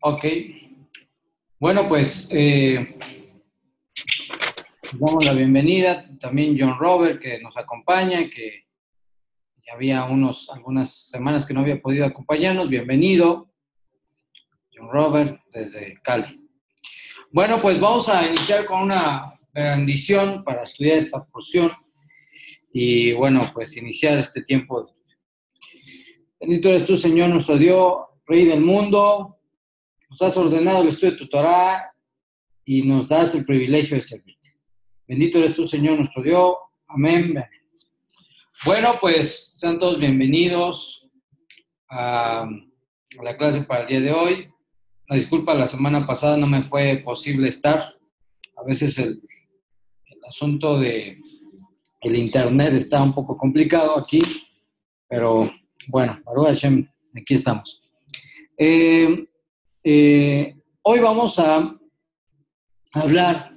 Ok. Bueno, pues damos la bienvenida. También John Robert, que nos acompaña, que ya había algunas semanas que no había podido acompañarnos. Bienvenido, John Robert, desde Cali. Bueno, pues vamos a iniciar con una bendición para estudiar esta porción y, bueno, pues iniciar este tiempo. Bendito eres tú, Señor, nuestro Dios, Rey del mundo. Nos has ordenado el estudio de tu Torah y nos das el privilegio de servirte. Bendito eres tú, Señor, nuestro Dios. Amén. Bueno, pues sean todos bienvenidos a la clase para el día de hoy. Una disculpa, la semana pasada no me fue posible estar. A veces el asunto de el internet está un poco complicado aquí, pero bueno, Baruch Hashem, aquí estamos. Hoy vamos a hablar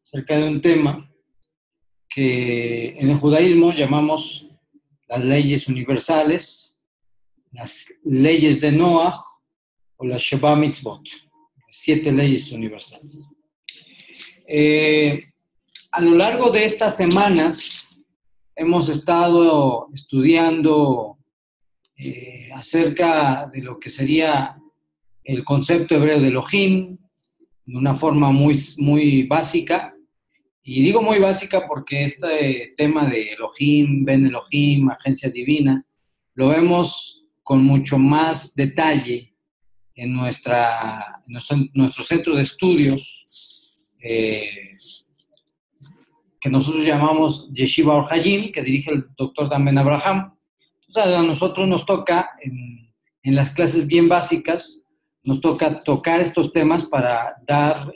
acerca de un tema que en el judaísmo llamamos las leyes universales, las leyes de Noah o las Sheba Mitzvot, 7 leyes universales. A lo largo de estas semanas hemos estado estudiando acerca de lo que sería el concepto hebreo de Elohim, de una forma muy básica. Y digo muy básica porque este tema de Elohim, Ben Elohim, agencia divina, lo vemos con mucho más detalle en nuestro centro de estudios, que nosotros llamamos Yeshiva Or Hayim, que dirige el doctor Dan Ben Abraham. Entonces, a nosotros nos toca, en las clases bien básicas, nos toca tocar estos temas para dar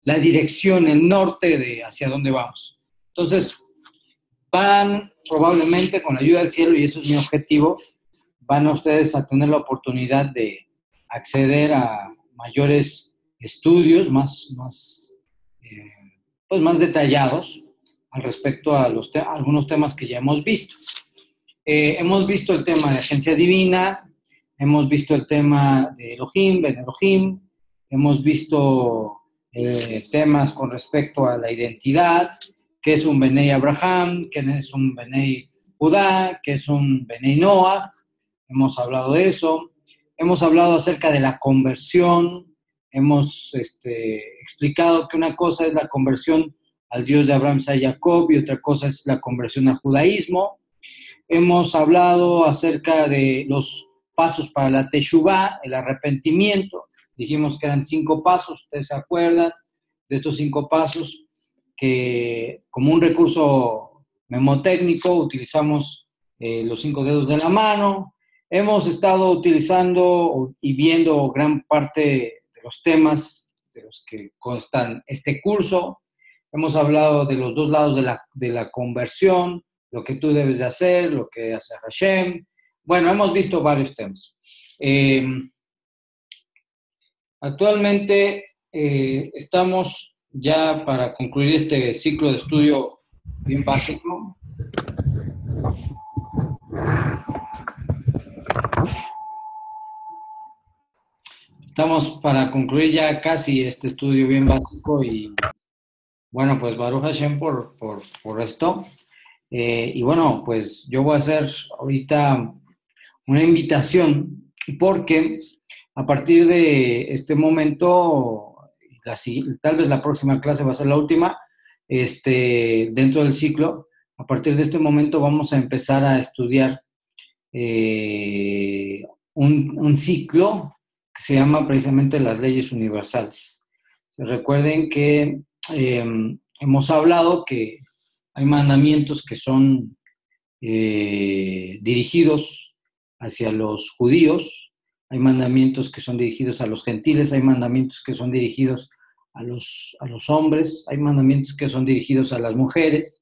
la dirección, el norte de hacia dónde vamos. Entonces, van probablemente con la ayuda del cielo, y eso es mi objetivo, van a ustedes a tener la oportunidad de acceder a mayores estudios más detallados al respecto a algunos temas que ya hemos visto. Hemos visto el tema de agencia divina, hemos visto el tema de Elohim, Ben Elohim, hemos visto temas con respecto a la identidad, qué es un Benei Abraham, qué es un Benei Judá, qué es un Benei Noah. Hemos hablado de eso. Hemos hablado acerca de la conversión. Hemos explicado que una cosa es la conversión al Dios de Abraham, Isaac y Jacob, y otra cosa es la conversión al judaísmo. Hemos hablado acerca de los pasos para la teshuvá, el arrepentimiento. Dijimos que eran 5 pasos, ¿ustedes se acuerdan de estos 5 pasos? Que como un recurso memotécnico utilizamos los 5 dedos de la mano. Hemos estado utilizando y viendo gran parte de los temas de los que constan este curso. Hemos hablado de los 2 lados de la conversión, lo que tú debes de hacer, lo que hace Hashem. Bueno, hemos visto varios temas. Actualmente estamos ya para concluir este ciclo de estudio bien básico. Estamos para concluir ya casi este estudio bien básico y bueno, pues Baruch Hashem por esto. Y bueno, pues yo voy a hacer ahorita una invitación porque a partir de este momento, tal vez la próxima clase va a ser la última, dentro del ciclo, a partir de este momento vamos a empezar a estudiar un ciclo que se llama precisamente las leyes universales. Recuerden que hemos hablado que hay mandamientos que son dirigidos hacia los judíos, hay mandamientos que son dirigidos a los gentiles, hay mandamientos que son dirigidos a los hombres, hay mandamientos que son dirigidos a las mujeres,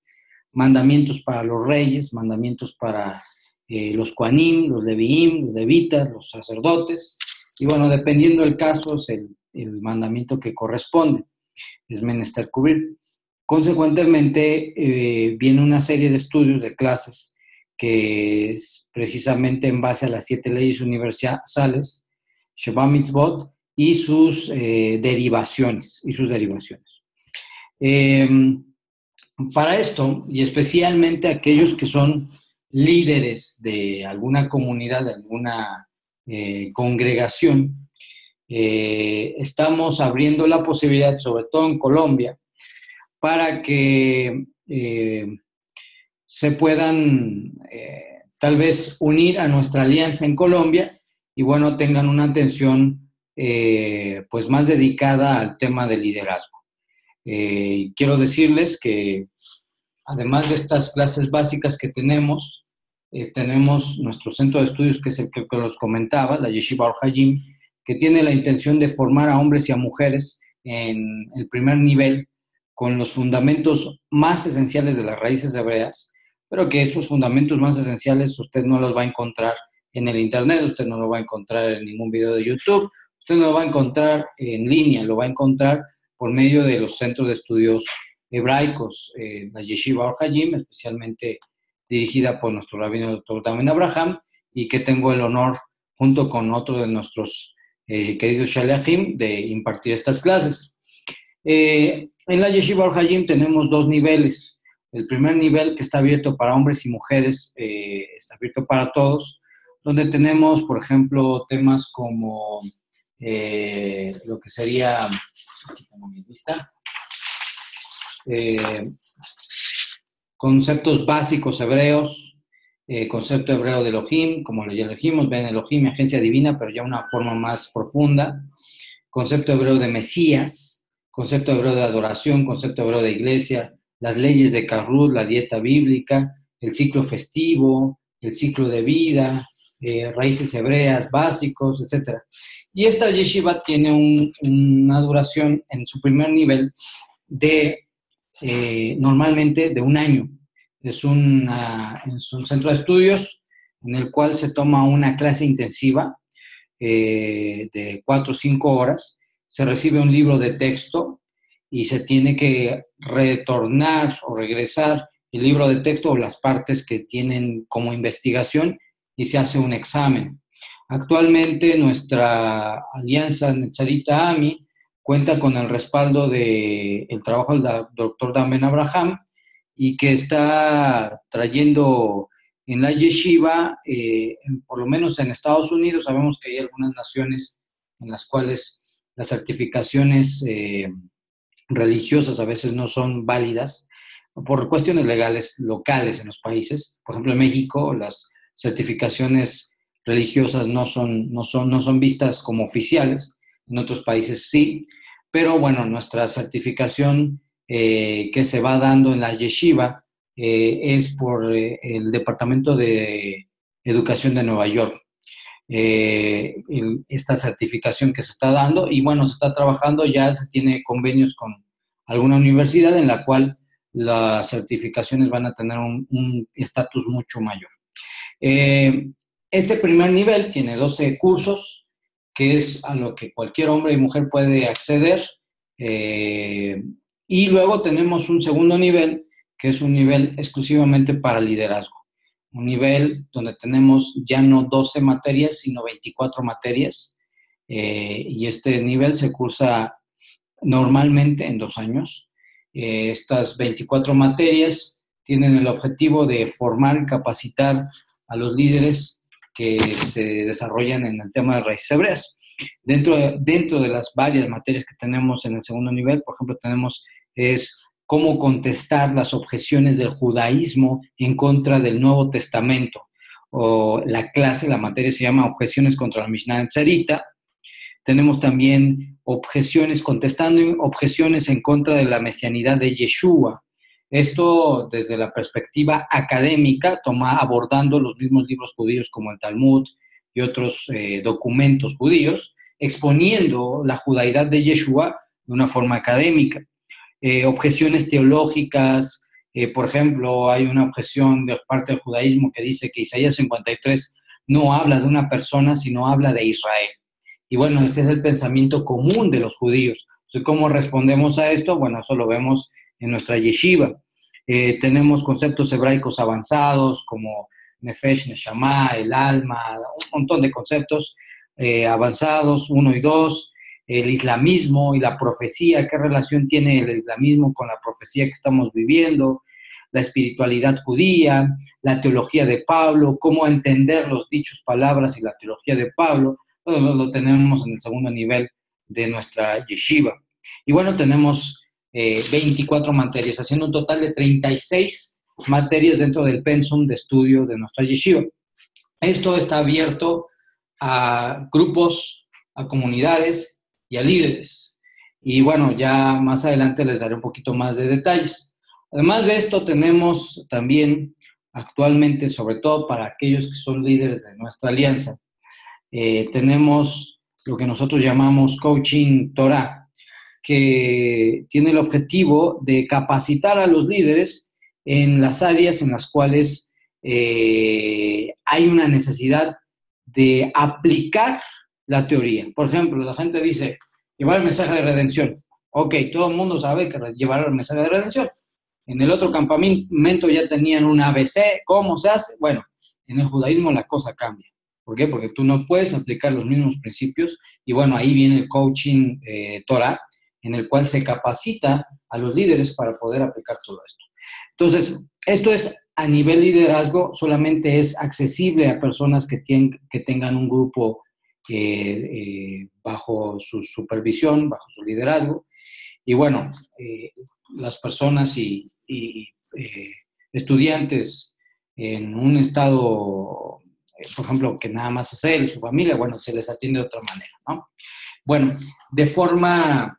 mandamientos para los reyes, mandamientos para los Kohanim, los Leviim, los levitas, los sacerdotes, y bueno, dependiendo del caso es el mandamiento que corresponde, es menester cubrir. Consecuentemente, viene una serie de estudios, de clases, que es precisamente en base a las 7 leyes universales, Sheva Mitzvot y sus derivaciones. Para esto, y especialmente aquellos que son líderes de alguna comunidad, de alguna congregación, estamos abriendo la posibilidad, sobre todo en Colombia, para que se puedan tal vez unir a nuestra alianza en Colombia y bueno, tengan una atención pues más dedicada al tema del liderazgo. Quiero decirles que además de estas clases básicas que tenemos nuestro centro de estudios, que es el que los comentaba, la Yeshiva Or Hayim, que tiene la intención de formar a hombres y a mujeres en el primer nivel con los fundamentos más esenciales de las raíces hebreas, pero que estos fundamentos más esenciales usted no los va a encontrar en el Internet, usted no lo va a encontrar en ningún video de YouTube, usted no lo va a encontrar en línea, lo va a encontrar por medio de los centros de estudios hebraicos, la Yeshiva Or Hayim, especialmente dirigida por nuestro rabino Dr. Damen Abraham, y que tengo el honor, junto con otro de nuestros queridos Shaliachim, de impartir estas clases. En la Yeshiva Or Hayim tenemos dos niveles. El primer nivel, que está abierto para hombres y mujeres, está abierto para todos, donde tenemos, por ejemplo, temas como lo que sería, aquí tengo mi lista, conceptos básicos hebreos, concepto hebreo de Elohim, como ya lo dijimos, Ben Elohim, agencia divina, pero ya una forma más profunda, concepto hebreo de Mesías, concepto hebreo de adoración, concepto hebreo de iglesia, las leyes de Karut, la dieta bíblica, el ciclo festivo, el ciclo de vida, raíces hebreas básicos, etc. Y esta yeshiva tiene una duración en su primer nivel de normalmente de un año. Es un centro de estudios en el cual se toma una clase intensiva de 4 o 5 horas, se recibe un libro de texto y se tiene que retornar o regresar el libro de texto o las partes que tienen como investigación y se hace un examen. Actualmente nuestra alianza Netzarita AMI cuenta con el respaldo del trabajo del doctor Damen Abraham y que está trayendo en la yeshiva, por lo menos en Estados Unidos, sabemos que hay algunas naciones en las cuales las certificaciones religiosas a veces no son válidas por cuestiones legales locales en los países. Por ejemplo, en México las certificaciones religiosas no son vistas como oficiales, en otros países sí, pero bueno, nuestra certificación que se va dando en la yeshiva es por el Departamento de Educación de Nueva York. Esta certificación que se está dando y bueno, se está trabajando, ya se tiene convenios con alguna universidad en la cual las certificaciones van a tener un estatus mucho mayor. Este primer nivel tiene 12 cursos, que es a lo que cualquier hombre y mujer puede acceder. Y luego tenemos un segundo nivel, que es un nivel exclusivamente para liderazgo. Un nivel donde tenemos ya no 12 materias, sino 24 materias. Y este nivel se cursa normalmente en 2 años. Estas 24 materias tienen el objetivo de formar y capacitar a los líderes que se desarrollan en el tema de raíces hebreas. Dentro de las varias materias que tenemos en el segundo nivel, por ejemplo, tenemos cómo contestar las objeciones del judaísmo en contra del Nuevo Testamento. O la materia se llama Objeciones contra la Mishnah Netzarita. Tenemos también contestando objeciones en contra de la mesianidad de Yeshua. Esto desde la perspectiva académica, abordando los mismos libros judíos como el Talmud y otros documentos judíos, exponiendo la judaidad de Yeshua de una forma académica. Objeciones teológicas, por ejemplo, hay una objeción de parte del judaísmo que dice que Isaías 53 no habla de una persona, sino habla de Israel. Y bueno, ese es el pensamiento común de los judíos. Entonces, ¿cómo respondemos a esto? Bueno, eso lo vemos en nuestra yeshiva. Tenemos conceptos hebraicos avanzados como Nefesh, Neshama, el alma, un montón de conceptos avanzados, 1 y 2, el islamismo y la profecía, qué relación tiene el islamismo con la profecía que estamos viviendo, la espiritualidad judía, la teología de Pablo, cómo entender los dichos, palabras y la teología de Pablo. Todo lo tenemos en el segundo nivel de nuestra yeshiva. Y bueno, tenemos 24 materias, haciendo un total de 36 materias dentro del pensum de estudio de nuestra yeshiva. Esto está abierto a grupos, a comunidades y a líderes. Y bueno, ya más adelante les daré un poquito más de detalles. Además de esto, tenemos también actualmente, sobre todo para aquellos que son líderes de nuestra alianza, tenemos lo que nosotros llamamos Coaching Torah, que tiene el objetivo de capacitar a los líderes en las áreas en las cuales hay una necesidad de aplicar la teoría. Por ejemplo, la gente dice, llevar el mensaje de redención. Ok, todo el mundo sabe que llevar el mensaje de redención. En el otro campamento ya tenían un ABC, ¿cómo se hace? Bueno, en el judaísmo la cosa cambia. ¿Por qué? Porque tú no puedes aplicar los mismos principios y bueno, ahí viene el coaching Torah, en el cual se capacita a los líderes para poder aplicar todo esto. Entonces, esto es a nivel liderazgo, solamente es accesible a personas que tengan un grupo bajo su supervisión, bajo su liderazgo. Y bueno, las personas y estudiantes en un estado, por ejemplo, que nada más es él, su familia, bueno, se les atiende de otra manera, ¿no? Bueno, de forma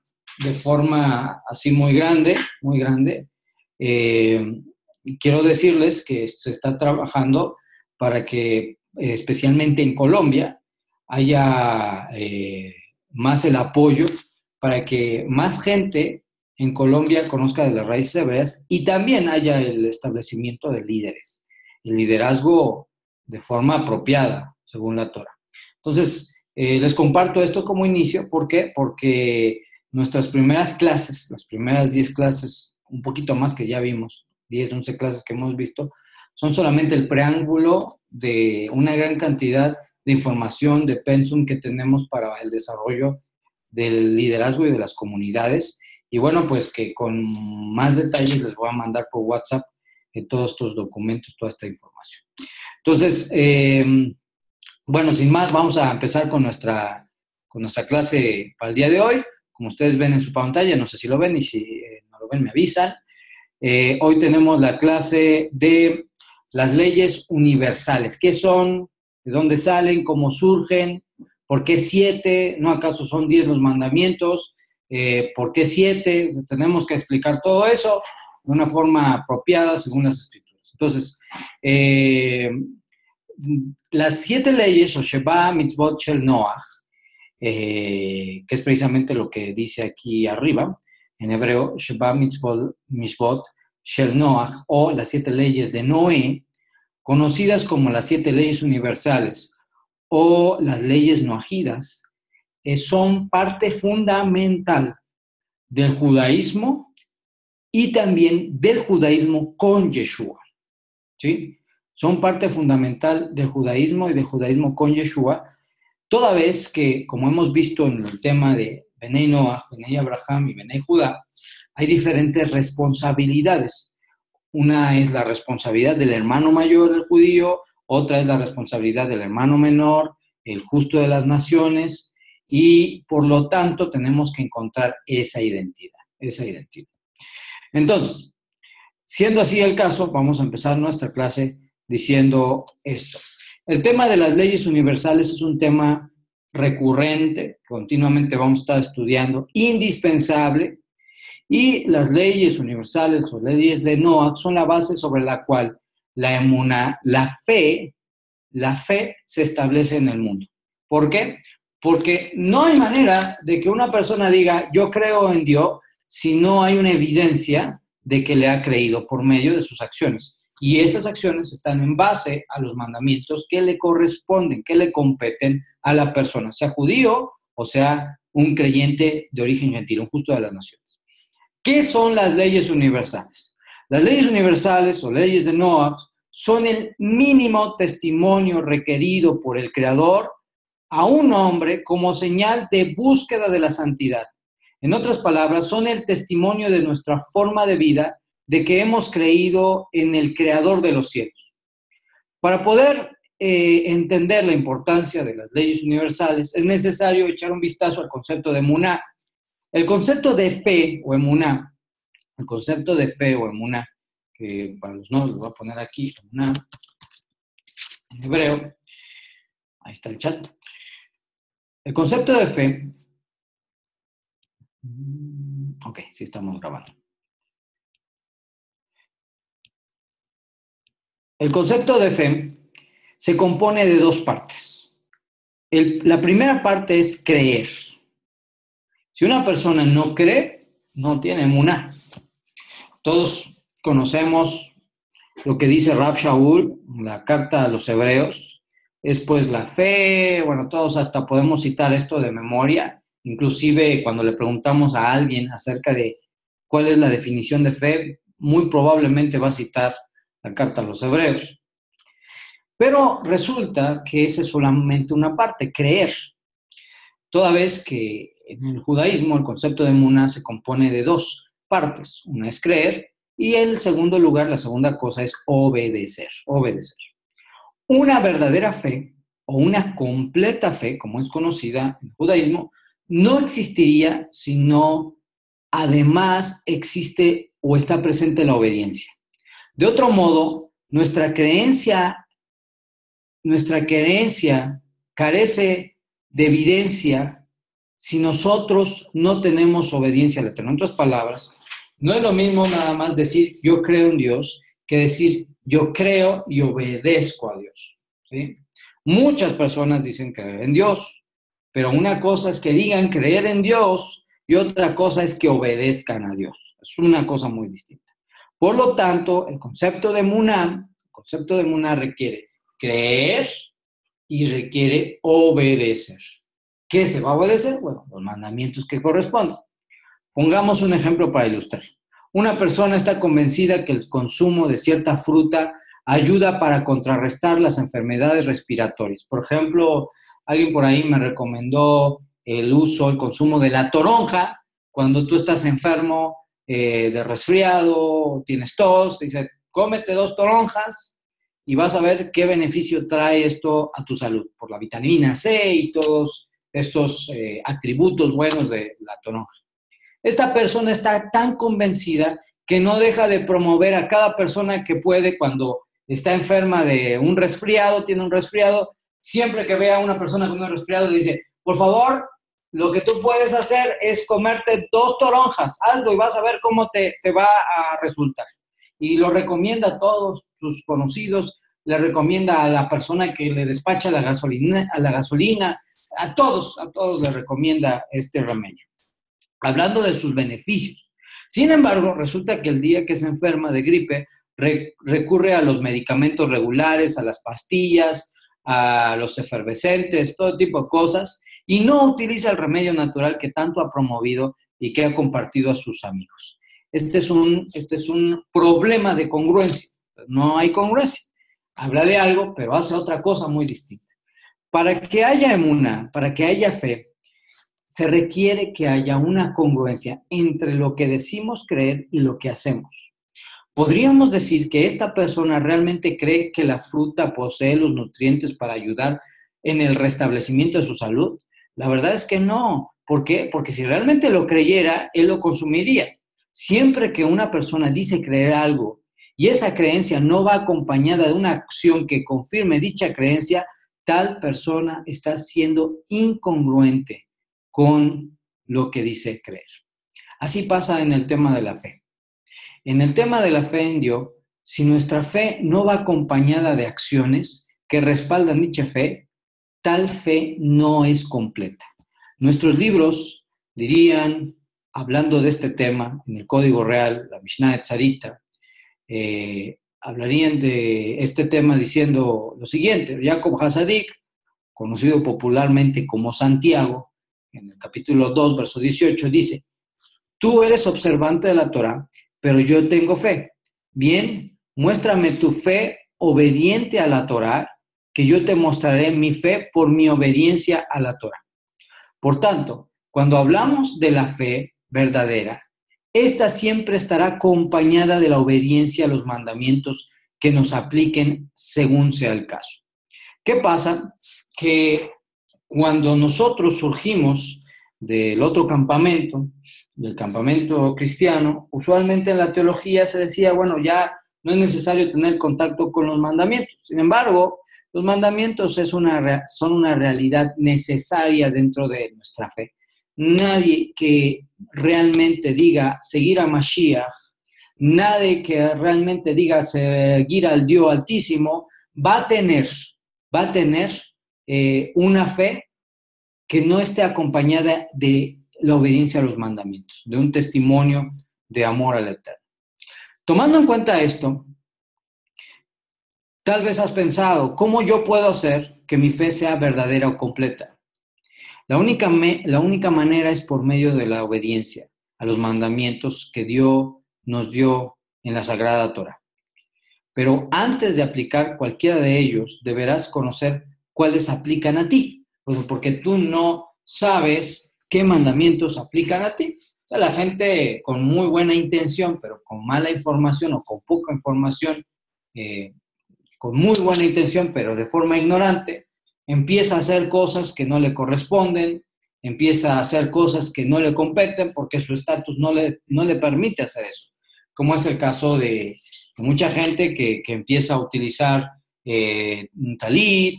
así muy grande, quiero decirles que se está trabajando para que, especialmente en Colombia, haya más el apoyo para que más gente en Colombia conozca de las raíces hebreas y también haya el establecimiento de líderes, el liderazgo de forma apropiada, según la Torah. Entonces, les comparto esto como inicio. ¿Por qué? Porque nuestras primeras clases, las primeras 10 clases, un poquito más que ya vimos, 10, 11 clases que hemos visto, son solamente el preámbulo de una gran cantidad de información, de pensum que tenemos para el desarrollo del liderazgo y de las comunidades. Y bueno, pues que con más detalles les voy a mandar por WhatsApp todos estos documentos, toda esta información. Entonces, bueno, sin más, vamos a empezar con nuestra clase para el día de hoy. Como ustedes ven en su pantalla, no sé si lo ven y si no lo ven me avisan. Hoy tenemos la clase de las leyes universales. ¿Qué son? ¿De dónde salen? ¿Cómo surgen? ¿Por qué 7? ¿No acaso son 10 los mandamientos? ¿Por qué 7? Tenemos que explicar todo eso de una forma apropiada según las escrituras. Entonces, las 7 leyes, o Sheba Mitzvot Shel Noach, que es precisamente lo que dice aquí arriba, en hebreo, Sheba Mitzvot Shel Noach, o las 7 leyes de Noé, conocidas como las 7 leyes universales o las leyes noajidas, son parte fundamental del judaísmo y también del judaísmo con Yeshua, ¿sí? Son parte fundamental del judaísmo y del judaísmo con Yeshua, toda vez que, como hemos visto en el tema de Benei Noach, Benei Abraham y Benei Judá, hay diferentes responsabilidades. Una es la responsabilidad del hermano mayor, el judío, otra es la responsabilidad del hermano menor, el justo de las naciones, y por lo tanto tenemos que encontrar esa identidad. Entonces, siendo así el caso, vamos a empezar nuestra clase diciendo esto. El tema de las leyes universales es un tema recurrente, continuamente vamos a estar estudiando, indispensable, y las leyes universales o leyes de Noach son la base sobre la cual la emuná, la fe se establece en el mundo. ¿Por qué? Porque no hay manera de que una persona diga, yo creo en Dios, si no hay una evidencia de que le ha creído por medio de sus acciones. Y esas acciones están en base a los mandamientos que le corresponden, que le competen a la persona, sea judío o sea un creyente de origen gentil, un justo de las naciones. ¿Qué son las leyes universales? Las leyes universales o leyes de Noach son el mínimo testimonio requerido por el Creador a un hombre como señal de búsqueda de la santidad. En otras palabras, son el testimonio de nuestra forma de vida, de que hemos creído en el Creador de los cielos. Para poder entender la importancia de las leyes universales, es necesario echar un vistazo al concepto de emuná. El concepto de fe o emuná, que para los no, lo voy a poner aquí, emuná, en hebreo, ahí está el chat. El concepto de fe, ok, sí estamos grabando. El concepto de fe se compone de dos partes. La primera parte es creer. Si una persona no cree, no tiene emuná. Todos conocemos lo que dice Rab Shaul, la carta a los hebreos, es pues la fe, bueno, todos hasta podemos citar esto de memoria, inclusive cuando le preguntamos a alguien acerca de cuál es la definición de fe, muy probablemente va a citar la carta a los hebreos. Pero resulta que esa es solamente una parte, creer. Toda vez que en el judaísmo el concepto de emuná se compone de dos partes. Una es creer y en segundo lugar, la segunda cosa es obedecer. Una verdadera fe o una completa fe, como es conocida en el judaísmo, no existiría si no además existe o está presente la obediencia. De otro modo, nuestra creencia carece de evidencia si nosotros no tenemos obediencia al Eterno. En otras palabras, no es lo mismo nada más decir yo creo en Dios que decir yo creo y obedezco a Dios, ¿sí? Muchas personas dicen creer en Dios, pero una cosa es que digan creer en Dios y otra cosa es que obedezcan a Dios. Es una cosa muy distinta. Por lo tanto, el concepto de emuná requiere creer y requiere obedecer. ¿Qué se va a obedecer? Bueno, los mandamientos que corresponden. Pongamos un ejemplo para ilustrar. Una persona está convencida que el consumo de cierta fruta ayuda para contrarrestar las enfermedades respiratorias. Por ejemplo, alguien por ahí me recomendó el consumo de la toronja. Cuando tú estás enfermo de resfriado, tienes tos, dice, cómete 2 toronjas y vas a ver qué beneficio trae esto a tu salud, por la vitamina C y todos estos atributos buenos de la toronja. Esta persona está tan convencida que no deja de promover a cada persona que puede cuando está enferma de un resfriado, tiene un resfriado, siempre que vea a una persona con un resfriado le dice, por favor, lo que tú puedes hacer es comerte 2 toronjas, hazlo y vas a ver cómo te va a resultar. Y lo recomienda a todos sus conocidos, le recomienda a la persona que le despacha la gasolina, a todos le recomienda este remedio, hablando de sus beneficios. Sin embargo, resulta que el día que se enferma de gripe, recurre a los medicamentos regulares, a las pastillas, a los efervescentes, todo tipo de cosas, y no utiliza el remedio natural que tanto ha promovido y que ha compartido a sus amigos. Este es un problema de congruencia. No hay congruencia. Habla de algo, pero hace otra cosa muy distinta. Para que haya emuná, para que haya fe, se requiere que haya una congruencia entre lo que decimos creer y lo que hacemos. ¿Podríamos decir que esta persona realmente cree que la fruta posee los nutrientes para ayudar en el restablecimiento de su salud? La verdad es que no. ¿Por qué? Porque si realmente lo creyera, él lo consumiría. Siempre que una persona dice creer algo y esa creencia no va acompañada de una acción que confirme dicha creencia, tal persona está siendo incongruente con lo que dice creer. Así pasa en el tema de la fe. En el tema de la fe en Dios, si nuestra fe no va acompañada de acciones que respaldan dicha fe, tal fe no es completa. Nuestros libros dirían, hablando de este tema, en el Código Real, la Mishnah de Tzarita, hablarían de este tema diciendo lo siguiente: Jacob Hasadik, conocido popularmente como Santiago, en el capítulo 2, verso 18, dice, tú eres observante de la Torah, pero yo tengo fe. Bien, muéstrame tu fe obediente a la Torah que yo te mostraré mi fe por mi obediencia a la Torah. Por tanto, cuando hablamos de la fe verdadera, esta siempre estará acompañada de la obediencia a los mandamientos que nos apliquen según sea el caso. ¿Qué pasa? Que cuando nosotros surgimos del otro campamento, del campamento cristiano, usualmente en la teología se decía, bueno, ya no es necesario tener contacto con los mandamientos. Sin embargo, los mandamientos son una realidad necesaria dentro de nuestra fe. Nadie que realmente diga seguir a Mashiach, nadie que realmente diga seguir al Dios Altísimo, va a tener una fe que no esté acompañada de la obediencia a los mandamientos, de un testimonio de amor al Eterno. Tomando en cuenta esto, tal vez has pensado, ¿cómo yo puedo hacer que mi fe sea verdadera o completa? La única manera es por medio de la obediencia a los mandamientos que Dios nos dio en la Sagrada Torah. Pero antes de aplicar cualquiera de ellos, deberás conocer cuáles aplican a ti, porque tú no sabes qué mandamientos aplican a ti. O sea, la gente con muy buena intención, pero con mala información o con poca información, con muy buena intención, pero de forma ignorante, empieza a hacer cosas que no le corresponden, empieza a hacer cosas que no le competen porque su estatus no le permite hacer eso. Como es el caso de mucha gente que empieza a utilizar un talit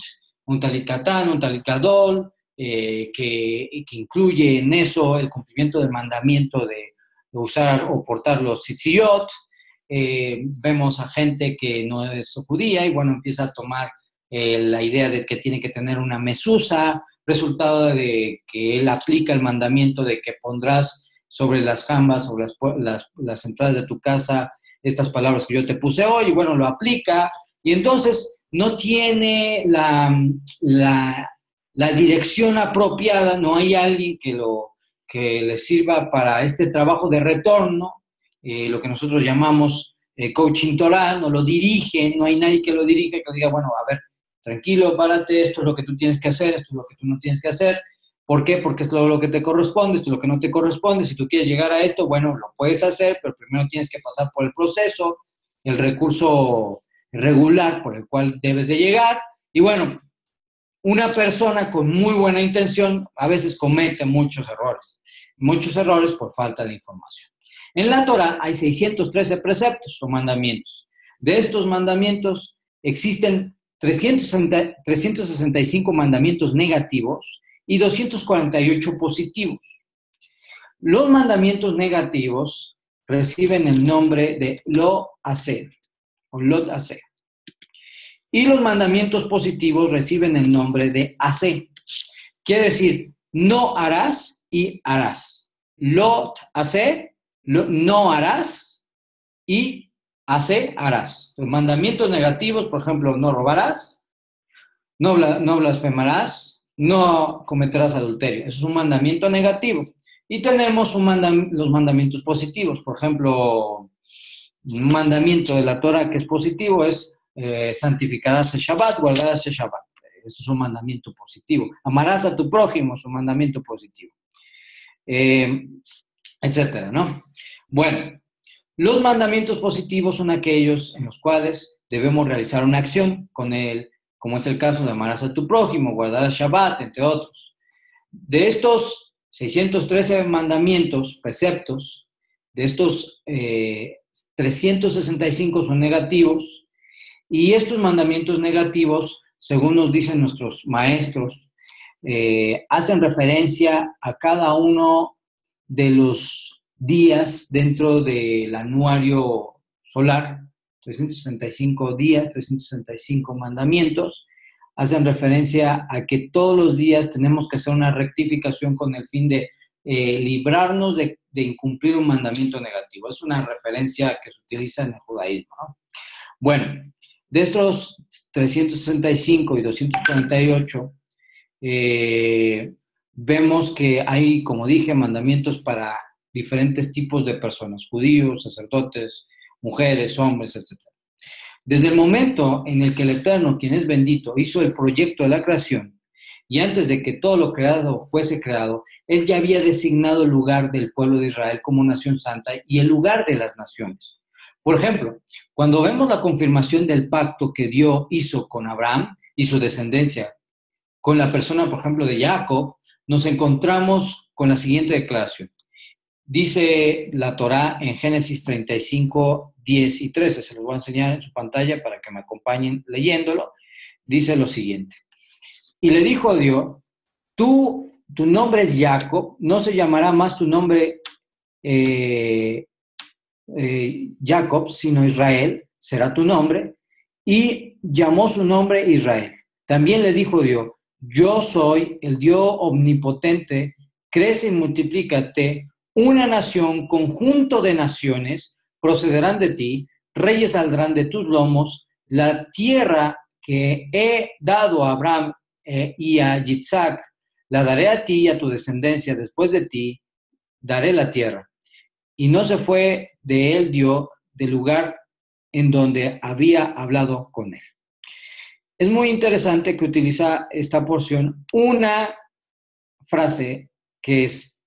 katán, un talit gadol, que incluye en eso el cumplimiento del mandamiento de usar o portar los tzitzit. Vemos a gente que no es judía y bueno, empieza a tomar la idea de que tiene que tener una mesusa, resultado de que él aplica el mandamiento de que pondrás sobre las jambas, sobre las entradas de tu casa, estas palabras que yo te puse hoy, y bueno, lo aplica, y entonces no tiene la dirección apropiada, no hay alguien que le sirva para este trabajo de retorno, lo que nosotros llamamos coaching Torah, no lo dirigen, no hay nadie que lo dirija, que diga, bueno, a ver, tranquilo, párate, esto es lo que tú tienes que hacer, esto es lo que tú no tienes que hacer. ¿Por qué? Porque es lo que te corresponde, esto es lo que no te corresponde. Si tú quieres llegar a esto, bueno, lo puedes hacer, pero primero tienes que pasar por el proceso, el recurso regular por el cual debes de llegar. Y bueno, una persona con muy buena intención a veces comete muchos errores por falta de información. En la Torah hay 613 preceptos o mandamientos. De estos mandamientos existen 365 mandamientos negativos y 248 positivos. Los mandamientos negativos reciben el nombre de lo hacer o lot hacer. Y los mandamientos positivos reciben el nombre de hacer. Quiere decir, no harás y harás. Lot hacer, no harás y harás. Los mandamientos negativos, por ejemplo, no robarás, no blasfemarás, no cometerás adulterio. Eso es un mandamiento negativo. Y tenemos los mandamientos positivos. Por ejemplo, un mandamiento de la Torah que es positivo es santificarás el Shabbat, guardarás el Shabbat. Eso es un mandamiento positivo. Amarás a tu prójimo, es un mandamiento positivo. Etcétera, ¿no? Bueno, los mandamientos positivos son aquellos en los cuales debemos realizar una acción con él, como es el caso de amarás a tu prójimo, guardar el Shabbat, entre otros. De estos 613 mandamientos, preceptos, de estos 365 son negativos, y estos mandamientos negativos, según nos dicen nuestros maestros, hacen referencia a cada uno de los días dentro del anuario solar, 365 días, 365 mandamientos, hacen referencia a que todos los días tenemos que hacer una rectificación con el fin de librarnos de incumplir un mandamiento negativo. Es una referencia que se utiliza en el judaísmo, ¿no? Bueno, de estos 365 y 248, vemos que hay, como dije, mandamientos para diferentes tipos de personas, judíos, sacerdotes, mujeres, hombres, etc. Desde el momento en el que el Eterno, quien es bendito, hizo el proyecto de la creación, y antes de que todo lo creado fuese creado, Él ya había designado el lugar del pueblo de Israel como nación santa y el lugar de las naciones. Por ejemplo, cuando vemos la confirmación del pacto que Dios hizo con Abraham y su descendencia, con la persona, por ejemplo, de Jacob, nos encontramos con la siguiente declaración. Dice la Torá en Génesis 35, 10 y 13. Se los voy a enseñar en su pantalla para que me acompañen leyéndolo. Dice lo siguiente. Y le dijo Dios, tu nombre es Jacob, no se llamará más tu nombre Jacob, sino Israel, será tu nombre. Y llamó su nombre Israel. También le dijo Dios, yo soy el Dios omnipotente, crece y multiplícate, una nación, conjunto de naciones procederán de ti, reyes saldrán de tus lomos, la tierra que he dado a Abraham y a Yitzhak, la daré a ti y a tu descendencia después de ti, daré la tierra. Y no se fue de él Dios del lugar en donde había hablado con él. Es muy interesante que utiliza esta porción una frase que es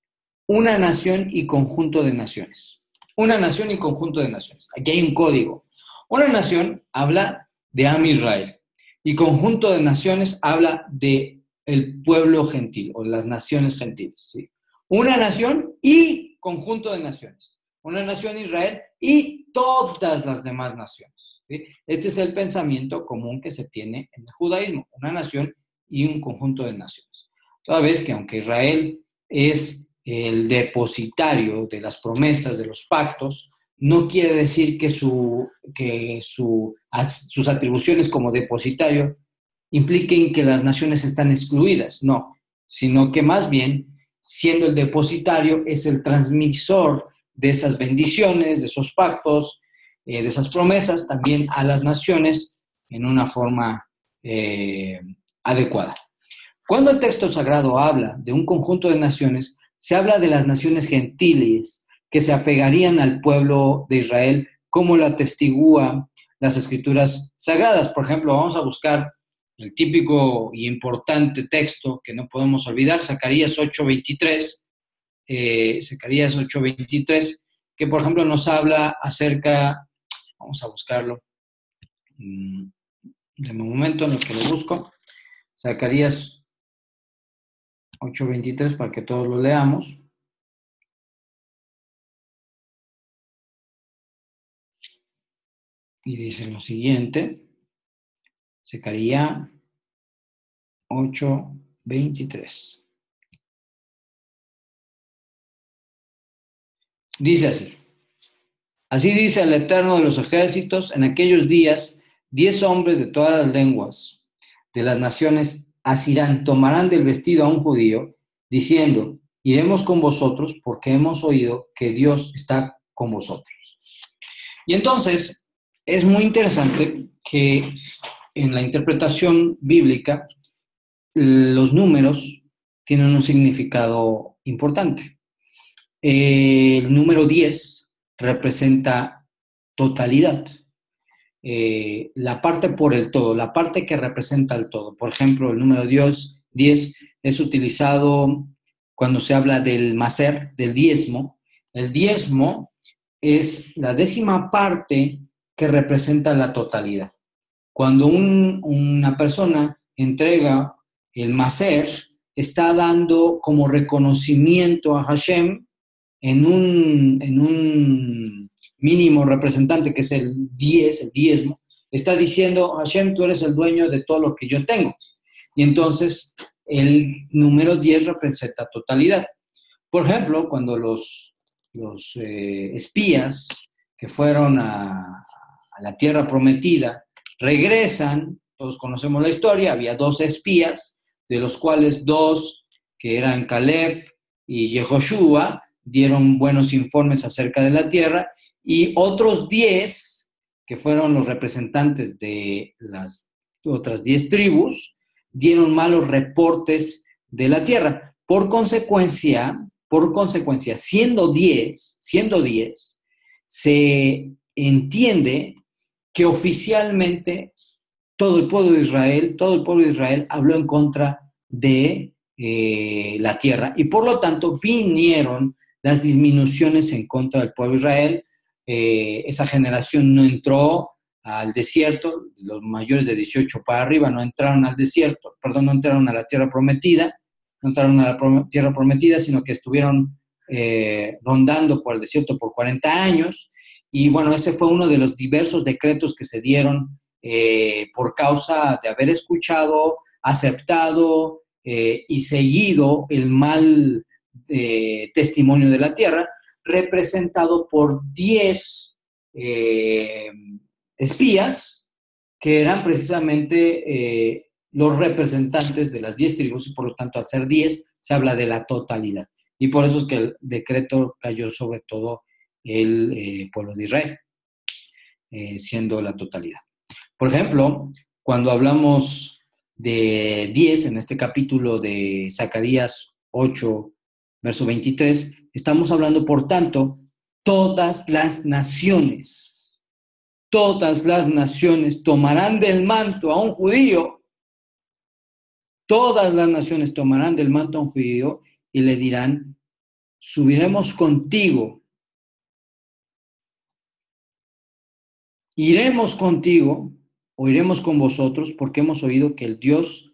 una nación y conjunto de naciones. Una nación y conjunto de naciones. Aquí hay un código. Una nación habla de Am Israel y conjunto de naciones habla de el pueblo gentil o las naciones gentiles. ¿Sí? Una nación y conjunto de naciones. Una nación Israel y todas las demás naciones. ¿Sí? Este es el pensamiento común que se tiene en el judaísmo. Una nación y un conjunto de naciones. Toda vez que aunque Israel es el depositario de las promesas, de los pactos, no quiere decir que sus atribuciones como depositario impliquen que las naciones están excluidas, no, sino que más bien, siendo el depositario, es el transmisor de esas bendiciones, de esos pactos, de esas promesas, también a las naciones en una forma adecuada. Cuando el texto sagrado habla de un conjunto de naciones, se habla de las naciones gentiles que se apegarían al pueblo de Israel, como lo atestigúan las escrituras sagradas. Por ejemplo, vamos a buscar el típico y importante texto que no podemos olvidar, Zacarías 8:23, Zacarías 8:23, que por ejemplo nos habla acerca, vamos a buscarlo, en un momento en el que lo busco, Zacarías 8:23 para que todos lo leamos. Y dice lo siguiente, Zacarías 8:23. Dice así. Así dice el Eterno de los ejércitos, en aquellos días, 10 hombres de todas las lenguas de las naciones asirán, tomarán del vestido a un judío, diciendo, iremos con vosotros porque hemos oído que Dios está con vosotros. Y entonces, es muy interesante que en la interpretación bíblica los números tienen un significado importante. El número 10 representa totalidad. La parte por el todo, la parte que representa el todo. Por ejemplo, el número 10 es utilizado cuando se habla del maser, del diezmo. El diezmo es la 10ª parte que representa la totalidad. Cuando una persona entrega el maser, está dando como reconocimiento a Hashem en un mínimo representante que es el 10, el diezmo, está diciendo, Hashem, tú eres el dueño de todo lo que yo tengo. Y entonces el número 10 representa totalidad. Por ejemplo, cuando los espías que fueron a la tierra prometida regresan, todos conocemos la historia, había 2 espías, de los cuales 2, que eran Caleb y Yehoshua, dieron buenos informes acerca de la tierra, y otros 10, que fueron los representantes de las otras 10 tribus, dieron malos reportes de la tierra. Por consecuencia, siendo 10, se entiende que oficialmente todo el pueblo de Israel habló en contra de la tierra. Y por lo tanto vinieron las disminuciones en contra del pueblo de Israel. Esa generación no entró al desierto, los mayores de 18 para arriba no entraron al desierto, perdón, no entraron a la tierra prometida, no entraron a la tierra prometida, sino que estuvieron rondando por el desierto por 40 años. Y bueno, ese fue uno de los diversos decretos que se dieron por causa de haber escuchado, aceptado y seguido el mal testimonio de la tierra, representado por 10 espías que eran precisamente los representantes de las 10 tribus, y por lo tanto al ser 10 se habla de la totalidad. Y por eso es que el decreto cayó sobre todo el pueblo de Israel, siendo la totalidad. Por ejemplo, cuando hablamos de 10, en este capítulo de Zacarías 8, verso 23, estamos hablando, por tanto, todas las naciones tomarán del manto a un judío, todas las naciones tomarán del manto a un judío y le dirán, subiremos contigo, iremos contigo o iremos con vosotros porque hemos oído que el Dios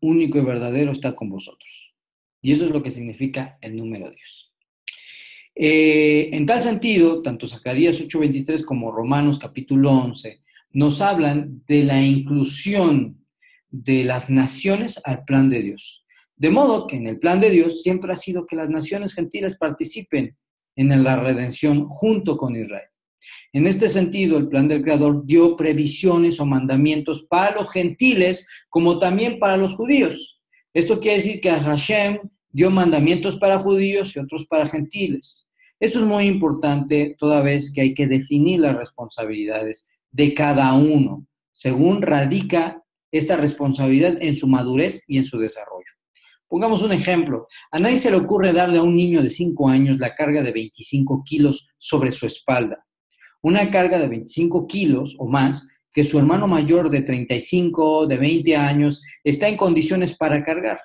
único y verdadero está con vosotros. Y eso es lo que significa el número Dios. En tal sentido, tanto Zacarías 8:23 como Romanos capítulo 11 nos hablan de la inclusión de las naciones al plan de Dios. De modo que en el plan de Dios siempre ha sido que las naciones gentiles participen en la redención junto con Israel. En este sentido, el plan del Creador dio previsiones o mandamientos para los gentiles como también para los judíos. Esto quiere decir que Hashem dio mandamientos para judíos y otros para gentiles. Esto es muy importante toda vez que hay que definir las responsabilidades de cada uno, según radica esta responsabilidad en su madurez y en su desarrollo. Pongamos un ejemplo. A nadie se le ocurre darle a un niño de 5 años la carga de 25 kilos sobre su espalda. Una carga de 25 kilos o más que su hermano mayor de 35, de 20 años, está en condiciones para cargar.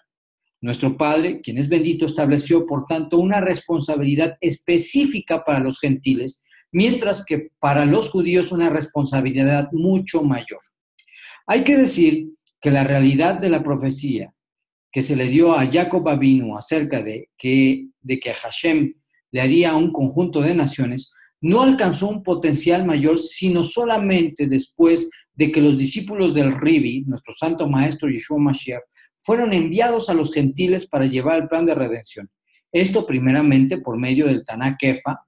Nuestro Padre, quien es bendito, estableció, por tanto, una responsabilidad específica para los gentiles, mientras que para los judíos una responsabilidad mucho mayor. Hay que decir que la realidad de la profecía que se le dio a Jacob Avinu acerca de que Hashem le haría a un conjunto de naciones, no alcanzó un potencial mayor, sino solamente después de que los discípulos del Ribi, nuestro santo maestro Yeshua Mashiach, fueron enviados a los gentiles para llevar el plan de redención. Esto primeramente por medio del Taná Kefa,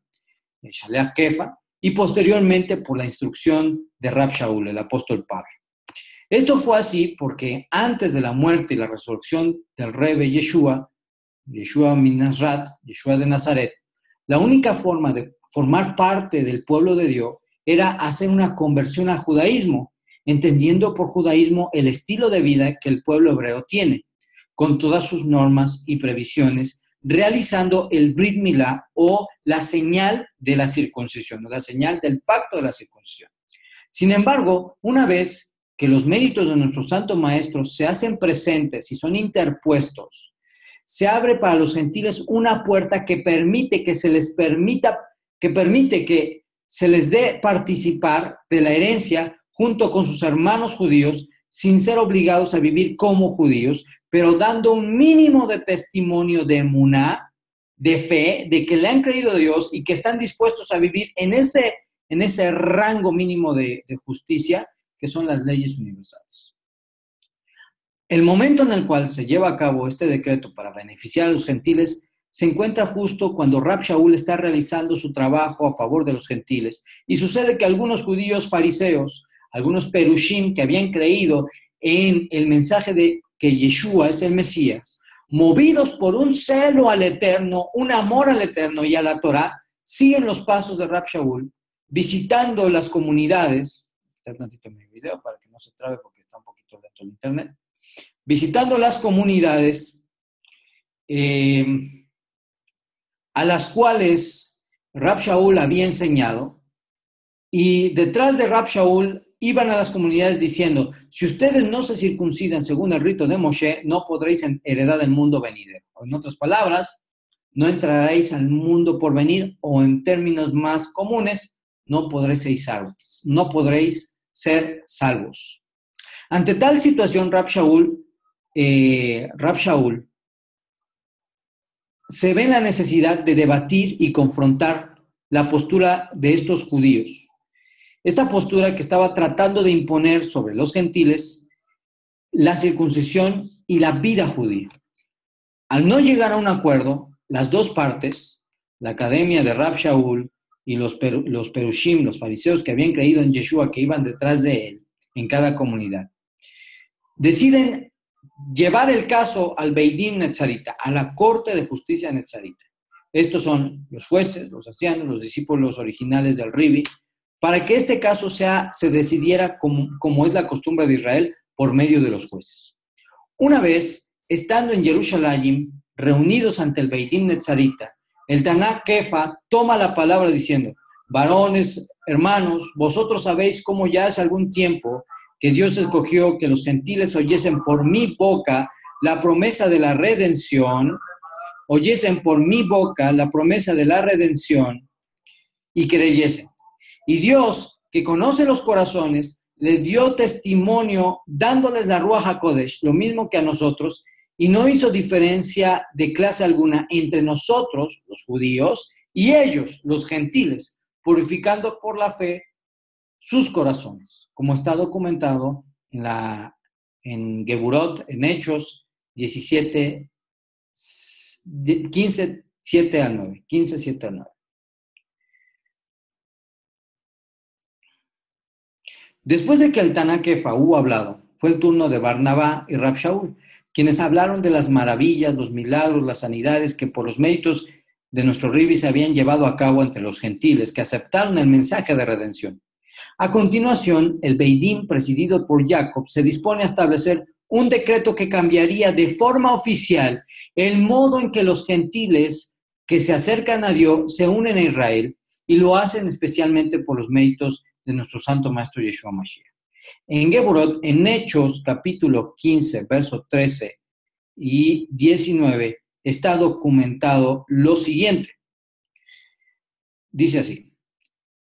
el Shaleach Kefa, y posteriormente por la instrucción de Rab Shaul, el apóstol Pablo. Esto fue así porque antes de la muerte y la resurrección del Rebbe Yeshua min Nazrat, Yeshua de Nazaret, la única forma de formar parte del pueblo de Dios era hacer una conversión al judaísmo, entendiendo por judaísmo el estilo de vida que el pueblo hebreo tiene, con todas sus normas y previsiones, realizando el Brit Milá o la señal de la circuncisión, o la señal del pacto de la circuncisión. Sin embargo, una vez que los méritos de nuestro Santo Maestro se hacen presentes y son interpuestos, se abre para los gentiles una puerta que permite que se les dé participar de la herencia junto con sus hermanos judíos, sin ser obligados a vivir como judíos, pero dando un mínimo de testimonio de emuná, de fe, de que le han creído a Dios y que están dispuestos a vivir en ese rango mínimo de justicia, que son las leyes universales. El momento en el cual se lleva a cabo este decreto para beneficiar a los gentiles se encuentra justo cuando Rab Shaul está realizando su trabajo a favor de los gentiles, y sucede que algunos judíos fariseos, algunos perushim que habían creído en el mensaje de que Yeshua es el Mesías, movidos por un celo al Eterno, un amor al Eterno y a la Torá, siguen los pasos de Rab Shaul, visitando las comunidades. Un tantito mi video para que no se trabe porque está un poquito lento el internet. Visitando las comunidades a las cuales Rab Shaul había enseñado, Y detrás de Rab Shaul iban a las comunidades diciendo, si ustedes no se circuncidan según el rito de Moshe, no podréis heredar el mundo venidero. O en otras palabras, no entraréis al mundo por venir, o en términos más comunes, no podréis ser salvos. No podréis ser salvos. Ante tal situación, Rab Shaul se ve en la necesidad de debatir y confrontar la postura de estos judíos. Esta postura que estaba tratando de imponer sobre los gentiles la circuncisión y la vida judía. Al no llegar a un acuerdo, las dos partes, la academia de Rab Shaul y los perushim, los fariseos que habían creído en Yeshua, que iban detrás de él en cada comunidad, deciden llevar el caso al Beit Din Netzarita, a la Corte de Justicia Netzarita. Estos son los jueces, los ancianos, los discípulos originales del Ribi, para que este caso se decidiera como es la costumbre de Israel por medio de los jueces. Una vez, estando en Jerusalén, reunidos ante el Beit Din Netzarita, el Taná Kefa toma la palabra diciendo, varones, hermanos, vosotros sabéis cómo ya hace algún tiempo que Dios escogió que los gentiles oyesen por mi boca la promesa de la redención, y creyesen. Y Dios, que conoce los corazones, les dio testimonio dándoles la Ruach HaKodesh, lo mismo que a nosotros, y no hizo diferencia de clase alguna entre nosotros, los judíos, y ellos, los gentiles, purificando por la fe sus corazones, como está documentado en Geburot, en Hechos 17, 15, 7 al 9, 15, 7 al 9. Después de que el Taná Kefa hubo hablado, fue el turno de Barnabá y Rab Shaul, quienes hablaron de las maravillas, los milagros, las sanidades que por los méritos de nuestro Ribi se habían llevado a cabo entre los gentiles que aceptaron el mensaje de redención. A continuación, el Beit Din, presidido por Jacob, se dispone a establecer un decreto que cambiaría de forma oficial el modo en que los gentiles que se acercan a Dios se unen a Israel y lo hacen especialmente por los méritos de nuestro Santo Maestro Yeshua Mashiach. En Geburot, en Hechos, capítulo 15, versos 13 y 19, está documentado lo siguiente. Dice así,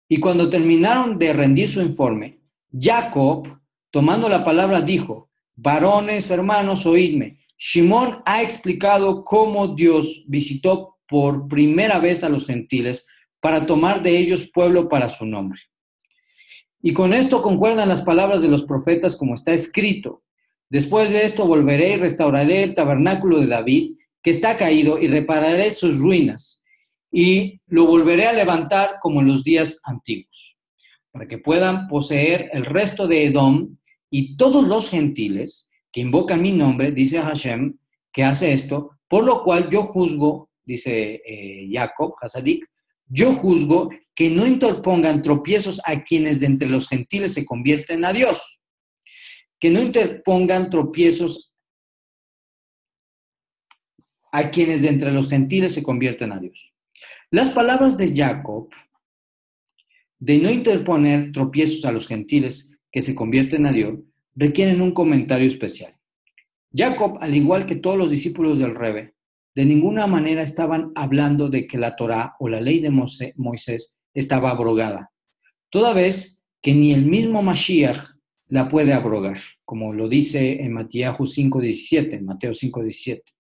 y cuando terminaron de rendir su informe, Jacob, tomando la palabra, dijo, varones, hermanos, oídme. Shimón ha explicado cómo Dios visitó por primera vez a los gentiles para tomar de ellos pueblo para su nombre. Y con esto concuerdan las palabras de los profetas como está escrito. Después de esto volveré y restauraré el tabernáculo de David, que está caído, y repararé sus ruinas, y lo volveré a levantar como en los días antiguos, para que puedan poseer el resto de Edom y todos los gentiles que invocan mi nombre, dice Hashem, que hace esto, por lo cual yo juzgo, dice Jacob, Hasadik, yo juzgo que no interpongan tropiezos a quienes de entre los gentiles se convierten a Dios. Que no interpongan tropiezos a quienes de entre los gentiles se convierten a Dios. Las palabras de Jacob de no interponer tropiezos a los gentiles que se convierten a Dios requieren un comentario especial. Jacob, al igual que todos los discípulos del Rebbe, de ninguna manera estaban hablando de que la Torá o la ley de Moisés estaba abrogada, toda vez que ni el mismo Mashiach la puede abrogar, como lo dice en Mateo 5:17.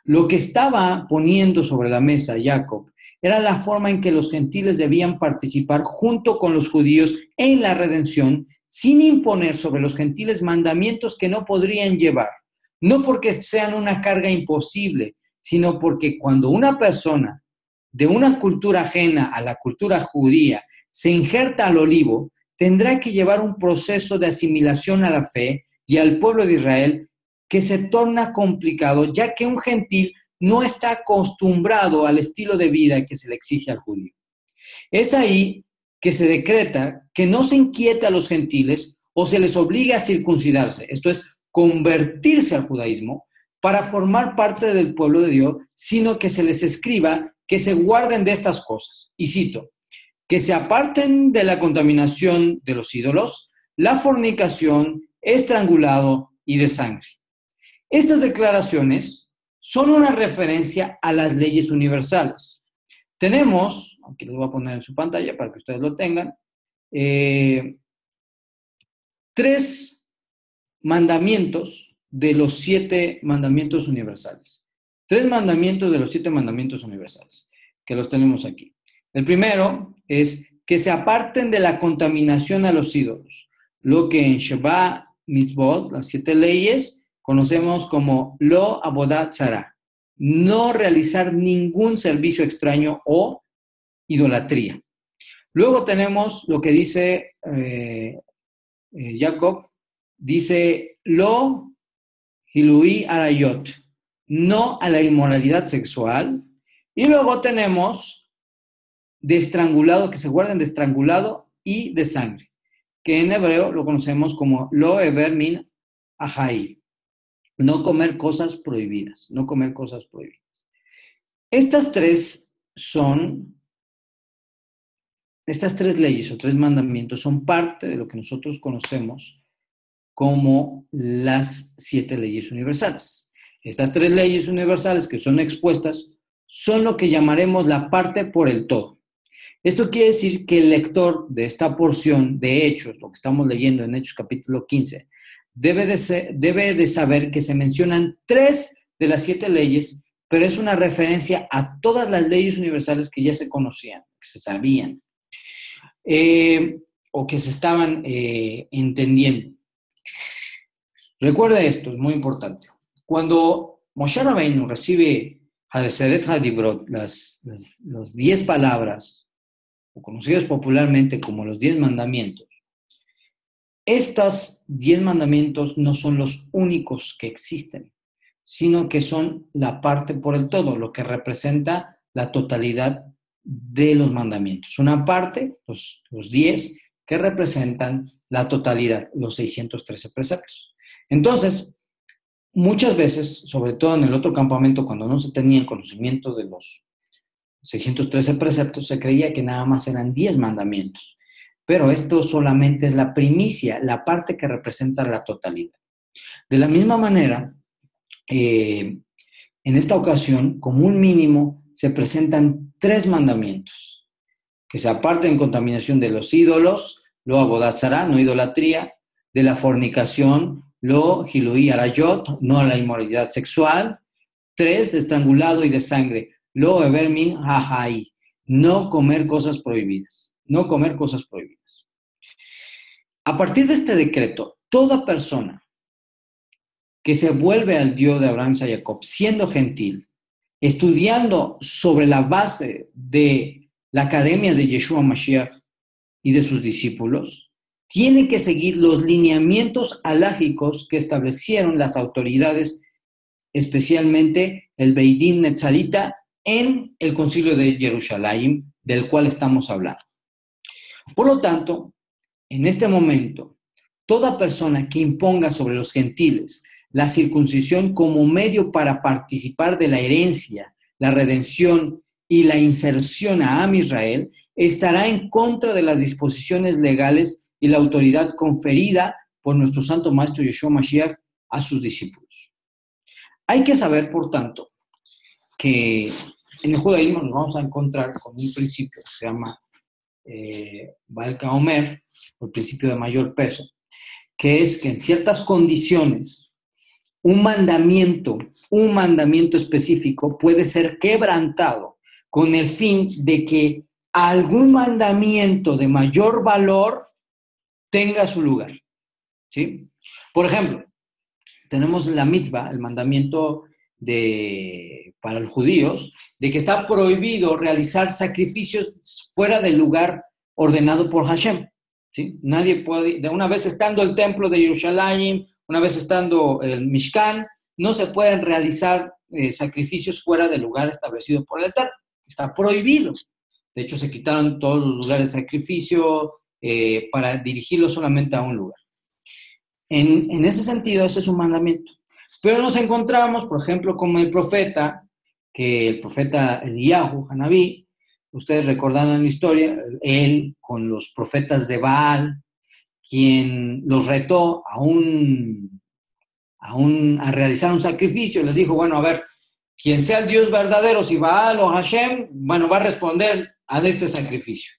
Lo que estaba poniendo sobre la mesa Jacob era la forma en que los gentiles debían participar junto con los judíos en la redención, sin imponer sobre los gentiles mandamientos que no podrían llevar, no porque sean una carga imposible, sino porque cuando una persona de una cultura ajena a la cultura judía se injerta al olivo, tendrá que llevar un proceso de asimilación a la fe y al pueblo de Israel que se torna complicado, ya que un gentil no está acostumbrado al estilo de vida que se le exige al judío. Es ahí que se decreta que no se inquiete a los gentiles o se les obliga a circuncidarse, esto es, convertirse al judaísmo para formar parte del pueblo de Dios, sino que se les escriba que se guarden de estas cosas. Y cito, que se aparten de la contaminación de los ídolos, la fornicación, estrangulado y de sangre. Estas declaraciones son una referencia a las leyes universales. Tenemos, aquí lo voy a poner en su pantalla para que ustedes lo tengan, 3 mandamientos de los 7 mandamientos universales. 3 mandamientos de los 7 mandamientos universales, que los tenemos aquí. El primero es que se aparten de la contaminación a los ídolos, lo que en Shabbat Mitzvot, las 7 leyes, conocemos como Lo Avodat Zarah, no realizar ningún servicio extraño o idolatría. Luego tenemos lo que dice Jacob, dice Lo Hilui Arayot, no a la inmoralidad sexual. Y luego tenemos de estrangulado, que se guarden de estrangulado y de sangre, que en hebreo lo conocemos como Lo Ever Min Ahai, no comer cosas prohibidas, no comer cosas prohibidas. Estas 3 leyes o 3 mandamientos son parte de lo que nosotros conocemos como las 7 leyes universales. Estas 3 leyes universales que son expuestas son lo que llamaremos la parte por el todo. Esto quiere decir que el lector de esta porción de Hechos, lo que estamos leyendo en Hechos capítulo 15, debe de saber que se mencionan 3 de las 7 leyes, pero es una referencia a todas las leyes universales que ya se conocían, que se sabían, o que se estaban entendiendo. Recuerda esto, es muy importante. Cuando Moshe Rabbeinu recibe Hadeseret Hadibrot, las 10 palabras, o conocidas popularmente como los 10 mandamientos, estos 10 mandamientos no son los únicos que existen, sino que son la parte por el todo, lo que representa la totalidad de los mandamientos. Una parte, los 10, que representan la totalidad, los 613 preceptos. Entonces, muchas veces, sobre todo en el otro campamento, cuando no se tenía el conocimiento de los 613 preceptos, se creía que nada más eran 10 mandamientos. Pero esto solamente es la primicia, la parte que representa la totalidad. De la misma manera, en esta ocasión, como un mínimo, se presentan 3 mandamientos, que se aparten en contaminación de los ídolos, lo avodat zará, no idolatría, de la fornicación, lo hilui arayot, no a la inmoralidad sexual, 3, de estrangulado y de sangre, lo ever min hahai, no comer cosas prohibidas, no comer cosas prohibidas. A partir de este decreto, toda persona que se vuelve al Dios de Abraham, Isaac y Jacob, siendo gentil, estudiando sobre la base de la academia de Yeshua Mashiach y de sus discípulos, tiene que seguir los lineamientos halágicos que establecieron las autoridades, especialmente el Beit Din Netzarita, en el Concilio de Jerusalén, del cual estamos hablando. Por lo tanto, en este momento, toda persona que imponga sobre los gentiles la circuncisión como medio para participar de la herencia, la redención y la inserción a Am Israel, estará en contra de las disposiciones legales y la autoridad conferida por nuestro Santo Maestro Yeshua Mashiach a sus discípulos. Hay que saber, por tanto, que en el judaísmo nos vamos a encontrar con un principio que se llama Baal Kaomer, o el principio de mayor peso, que es que en ciertas condiciones un mandamiento específico puede ser quebrantado con el fin de que algún mandamiento de mayor valor tenga su lugar, ¿sí? Por ejemplo, tenemos la mitzvah, el mandamiento para los judíos, de que está prohibido realizar sacrificios fuera del lugar ordenado por Hashem, ¿sí? Nadie puede, de una vez estando el templo de Jerusalén, una vez estando el Mishkan, no se pueden realizar sacrificios fuera del lugar establecido por el Eterno. Está prohibido. De hecho, se quitaron todos los lugares de sacrificio para dirigirlo solamente a un lugar. En ese sentido, ese es un mandamiento. Pero nos encontramos, por ejemplo, como el profeta Eliyahu, Hanabí, ustedes recordarán la historia, él con los profetas de Baal, quien los retó a realizar un sacrificio, les dijo, bueno, a ver, quien sea el Dios verdadero, si Baal o Hashem, bueno, va a responder a este sacrificio.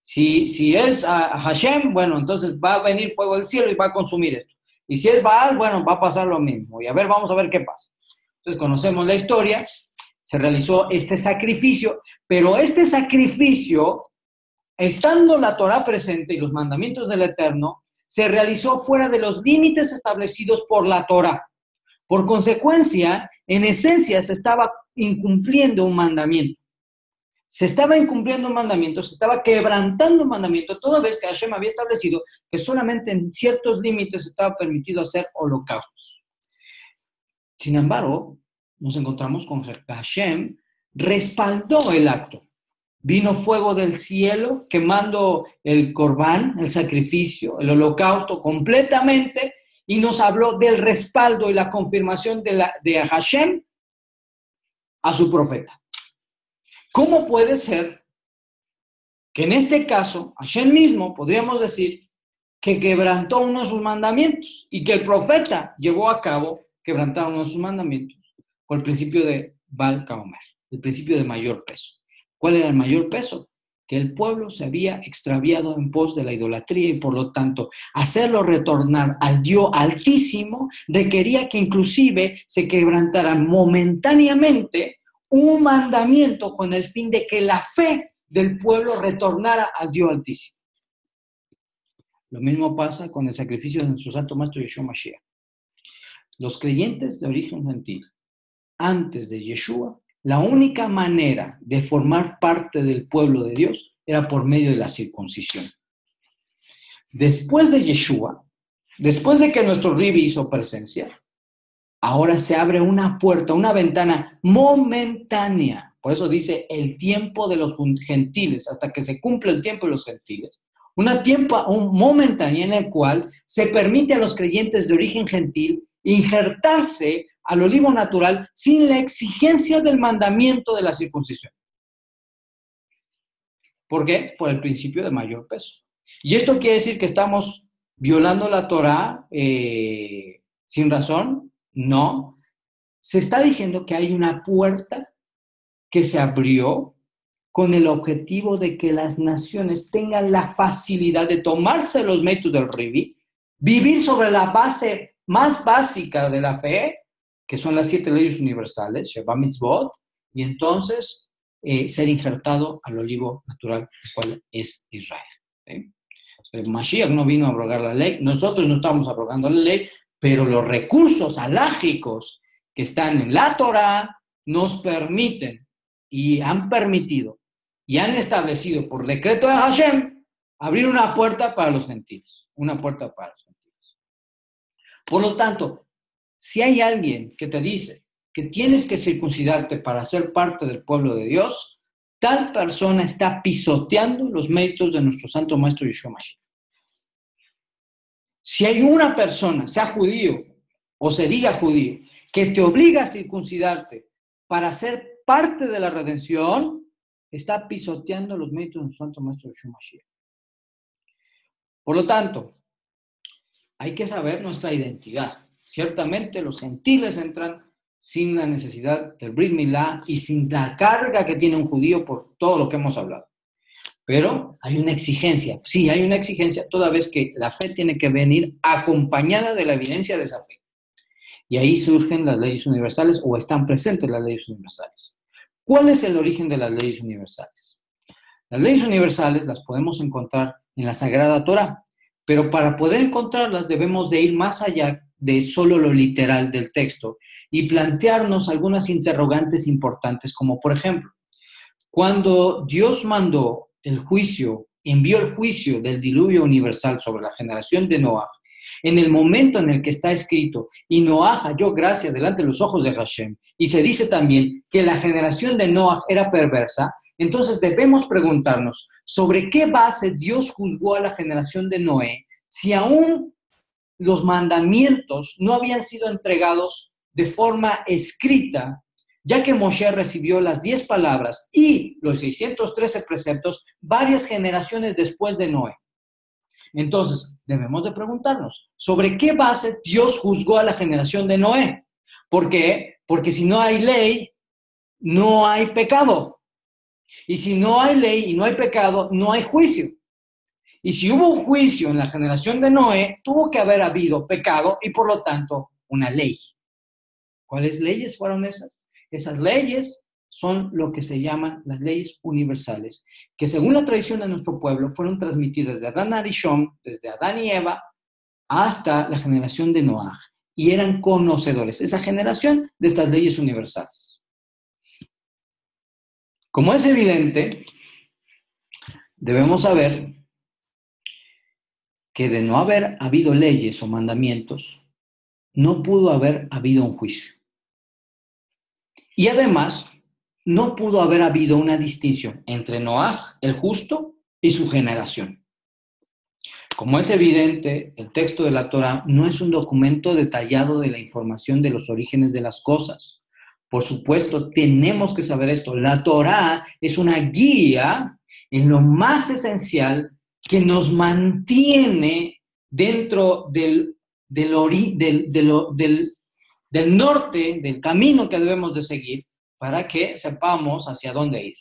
Si es a Hashem, bueno, entonces va a venir fuego del cielo y va a consumir esto. Y si es Baal, bueno, va a pasar lo mismo. Y a ver, vamos a ver qué pasa. Entonces conocemos la historia, se realizó este sacrificio, pero este sacrificio, estando la Torá presente y los mandamientos del Eterno, se realizó fuera de los límites establecidos por la Torá. Por consecuencia, en esencia se estaba incumpliendo un mandamiento. Se estaba incumpliendo un mandamiento, se estaba quebrantando un mandamiento, toda vez que Hashem había establecido que solamente en ciertos límites estaba permitido hacer holocaustos. Sin embargo, nos encontramos con que Hashem respaldó el acto. Vino fuego del cielo quemando el corbán, el sacrificio, el holocausto completamente, y nos habló del respaldo y la confirmación de Hashem a su profeta. ¿Cómo puede ser que en este caso Hashem mismo, podríamos decir, que quebrantó uno de sus mandamientos y que el profeta llevó a cabo quebrantar uno de sus mandamientos por el principio de Baal Kaomer, el principio de mayor peso? ¿Cuál era el mayor peso? Que el pueblo se había extraviado en pos de la idolatría y por lo tanto hacerlo retornar al Dios Altísimo requería que inclusive se quebrantara momentáneamente un mandamiento con el fin de que la fe del pueblo retornara al Dios Altísimo. Lo mismo pasa con el sacrificio de nuestro Santo Maestro Yeshua Mashiach. Los creyentes de origen gentil, antes de Yeshua, la única manera de formar parte del pueblo de Dios era por medio de la circuncisión. Después de Yeshua, después de que nuestro Ribi hizo presencia, ahora se abre una puerta, una ventana momentánea. Por eso dice el tiempo de los gentiles, hasta que se cumple el tiempo de los gentiles. Una tiempo momentánea en el cual se permite a los creyentes de origen gentil injertarse al olivo natural sin la exigencia del mandamiento de la circuncisión. ¿Por qué? Por el principio de mayor peso. Y esto quiere decir que estamos violando la Torá sin razón. No. Se está diciendo que hay una puerta que se abrió con el objetivo de que las naciones tengan la facilidad de tomarse los métodos del Ribi, vivir sobre la base más básica de la fe, que son las 7 leyes universales, Sheva Mitzvot, y entonces ser injertado al olivo natural, el cual es Israel. ¿Sí? El Mashiach no vino a abrogar la ley, nosotros no estamos abrogando la ley, pero los recursos halágicos que están en la Torá nos permiten y han permitido y han establecido por decreto de Hashem abrir una puerta para los gentiles, una puerta para los gentiles. Por lo tanto, si hay alguien que te dice que tienes que circuncidarte para ser parte del pueblo de Dios, tal persona está pisoteando los méritos de nuestro Santo Maestro Yeshua Mashiach. Si hay una persona, sea judío o se diga judío, que te obliga a circuncidarte para ser parte de la redención, está pisoteando los méritos de nuestro Santo Maestro Yeshua Mashiach. Por lo tanto, hay que saber nuestra identidad. Ciertamente los gentiles entran sin la necesidad del Brit Milá y sin la carga que tiene un judío por todo lo que hemos hablado. Pero hay una exigencia. Sí, hay una exigencia toda vez que la fe tiene que venir acompañada de la evidencia de esa fe. Y ahí surgen las leyes universales o están presentes las leyes universales. ¿Cuál es el origen de las leyes universales? Las leyes universales las podemos encontrar en la Sagrada Torá, pero para poder encontrarlas debemos de ir más allá de solo lo literal del texto y plantearnos algunas interrogantes importantes, como por ejemplo, cuando Dios mandó el juicio, envió el juicio del diluvio universal sobre la generación de Noah, en el momento en el que está escrito, y Noah halló gracia delante de los ojos de Hashem, y se dice también que la generación de Noah era perversa, entonces debemos preguntarnos, ¿sobre qué base Dios juzgó a la generación de Noé si aún los mandamientos no habían sido entregados de forma escrita ya que Moshe recibió las 10 palabras y los 613 preceptos varias generaciones después de Noé. Entonces, debemos de preguntarnos, ¿sobre qué base Dios juzgó a la generación de Noé? ¿Por qué? Porque si no hay ley, no hay pecado. Y si no hay ley y no hay pecado, no hay juicio. Y si hubo un juicio en la generación de Noé, tuvo que haber habido pecado y por lo tanto una ley. ¿Cuáles leyes fueron esas? Esas leyes son lo que se llaman las leyes universales, que según la tradición de nuestro pueblo fueron transmitidas de Adán a Rishon, desde Adán y Eva, hasta la generación de Noaj, y eran conocedores, esa generación, de estas leyes universales. Como es evidente, debemos saber que de no haber habido leyes o mandamientos, no pudo haber habido un juicio. Y además, no pudo haber habido una distinción entre Noaj, el justo, y su generación. Como es evidente, el texto de la Torá no es un documento detallado de la información de los orígenes de las cosas. Por supuesto, tenemos que saber esto. La Torá es una guía en lo más esencial que nos mantiene dentro del norte, del camino que debemos de seguir para que sepamos hacia dónde ir.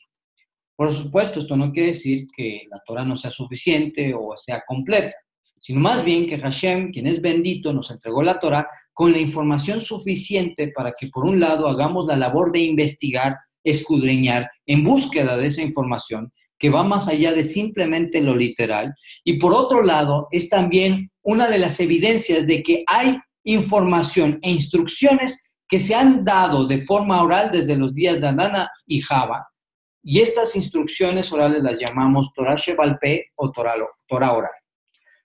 Por supuesto, esto no quiere decir que la Torah no sea suficiente o sea completa, sino más bien que Hashem, quien es bendito, nos entregó la Torah con la información suficiente para que, por un lado, hagamos la labor de investigar, escudriñar, en búsqueda de esa información, que va más allá de simplemente lo literal, y por otro lado, es también una de las evidencias de que hay información e instrucciones que se han dado de forma oral desde los días de Adán y Java, y estas instrucciones orales las llamamos Torah Shebal Peh o Torah oral.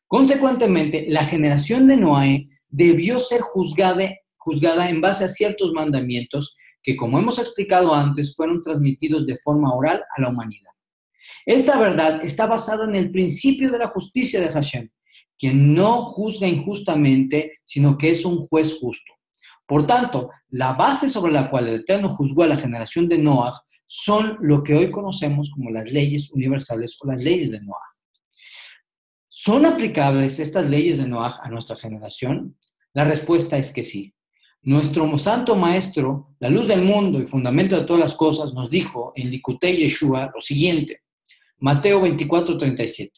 Consecuentemente, la generación de Noé debió ser juzgada en base a ciertos mandamientos que, como hemos explicado antes, fueron transmitidos de forma oral a la humanidad. Esta verdad está basada en el principio de la justicia de Hashem, quien no juzga injustamente, sino que es un juez justo. Por tanto, la base sobre la cual el Eterno juzgó a la generación de Noaj son lo que hoy conocemos como las leyes universales o las leyes de Noaj. ¿Son aplicables estas leyes de Noaj a nuestra generación? La respuesta es que sí. Nuestro santo maestro, la luz del mundo y fundamento de todas las cosas, nos dijo en Likutei Yeshua lo siguiente, Mateo 24:37.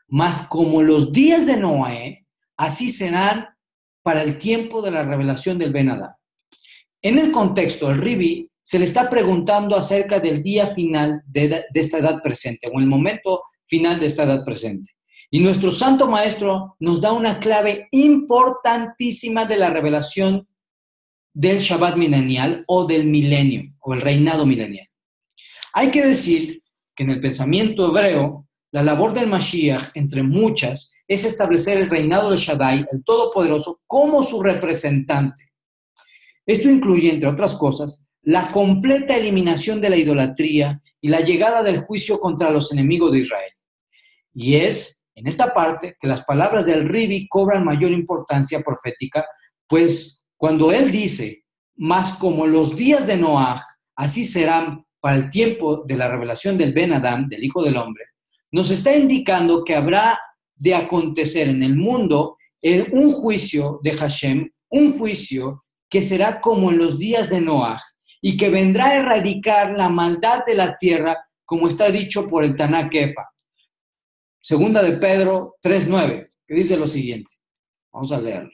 Mas como los días de Noé, así serán para el tiempo de la revelación del Ben Adán. En el contexto, el Ribi se le está preguntando acerca del día final de esta edad presente, o el momento final de esta edad presente. Y nuestro santo maestro nos da una clave importantísima de la revelación del Shabbat milenial o del milenio, o el reinado milenial. Hay que decir que en el pensamiento hebreo, la labor del Mashiach, entre muchas, es establecer el reinado de Shaddai, el Todopoderoso, como su representante. Esto incluye, entre otras cosas, la completa eliminación de la idolatría y la llegada del juicio contra los enemigos de Israel. Y es en esta parte que las palabras del Ribi cobran mayor importancia profética, pues cuando él dice, mas como los días de Noaj, así serán para el tiempo de la revelación del Ben Adán, del Hijo del Hombre, nos está indicando que habrá de acontecer en el mundo un juicio de Hashem, un juicio que será como en los días de Noaj y que vendrá a erradicar la maldad de la tierra, como está dicho por el Tanakh Efa. Segunda de Pedro 3:9, que dice lo siguiente. Vamos a leerlo.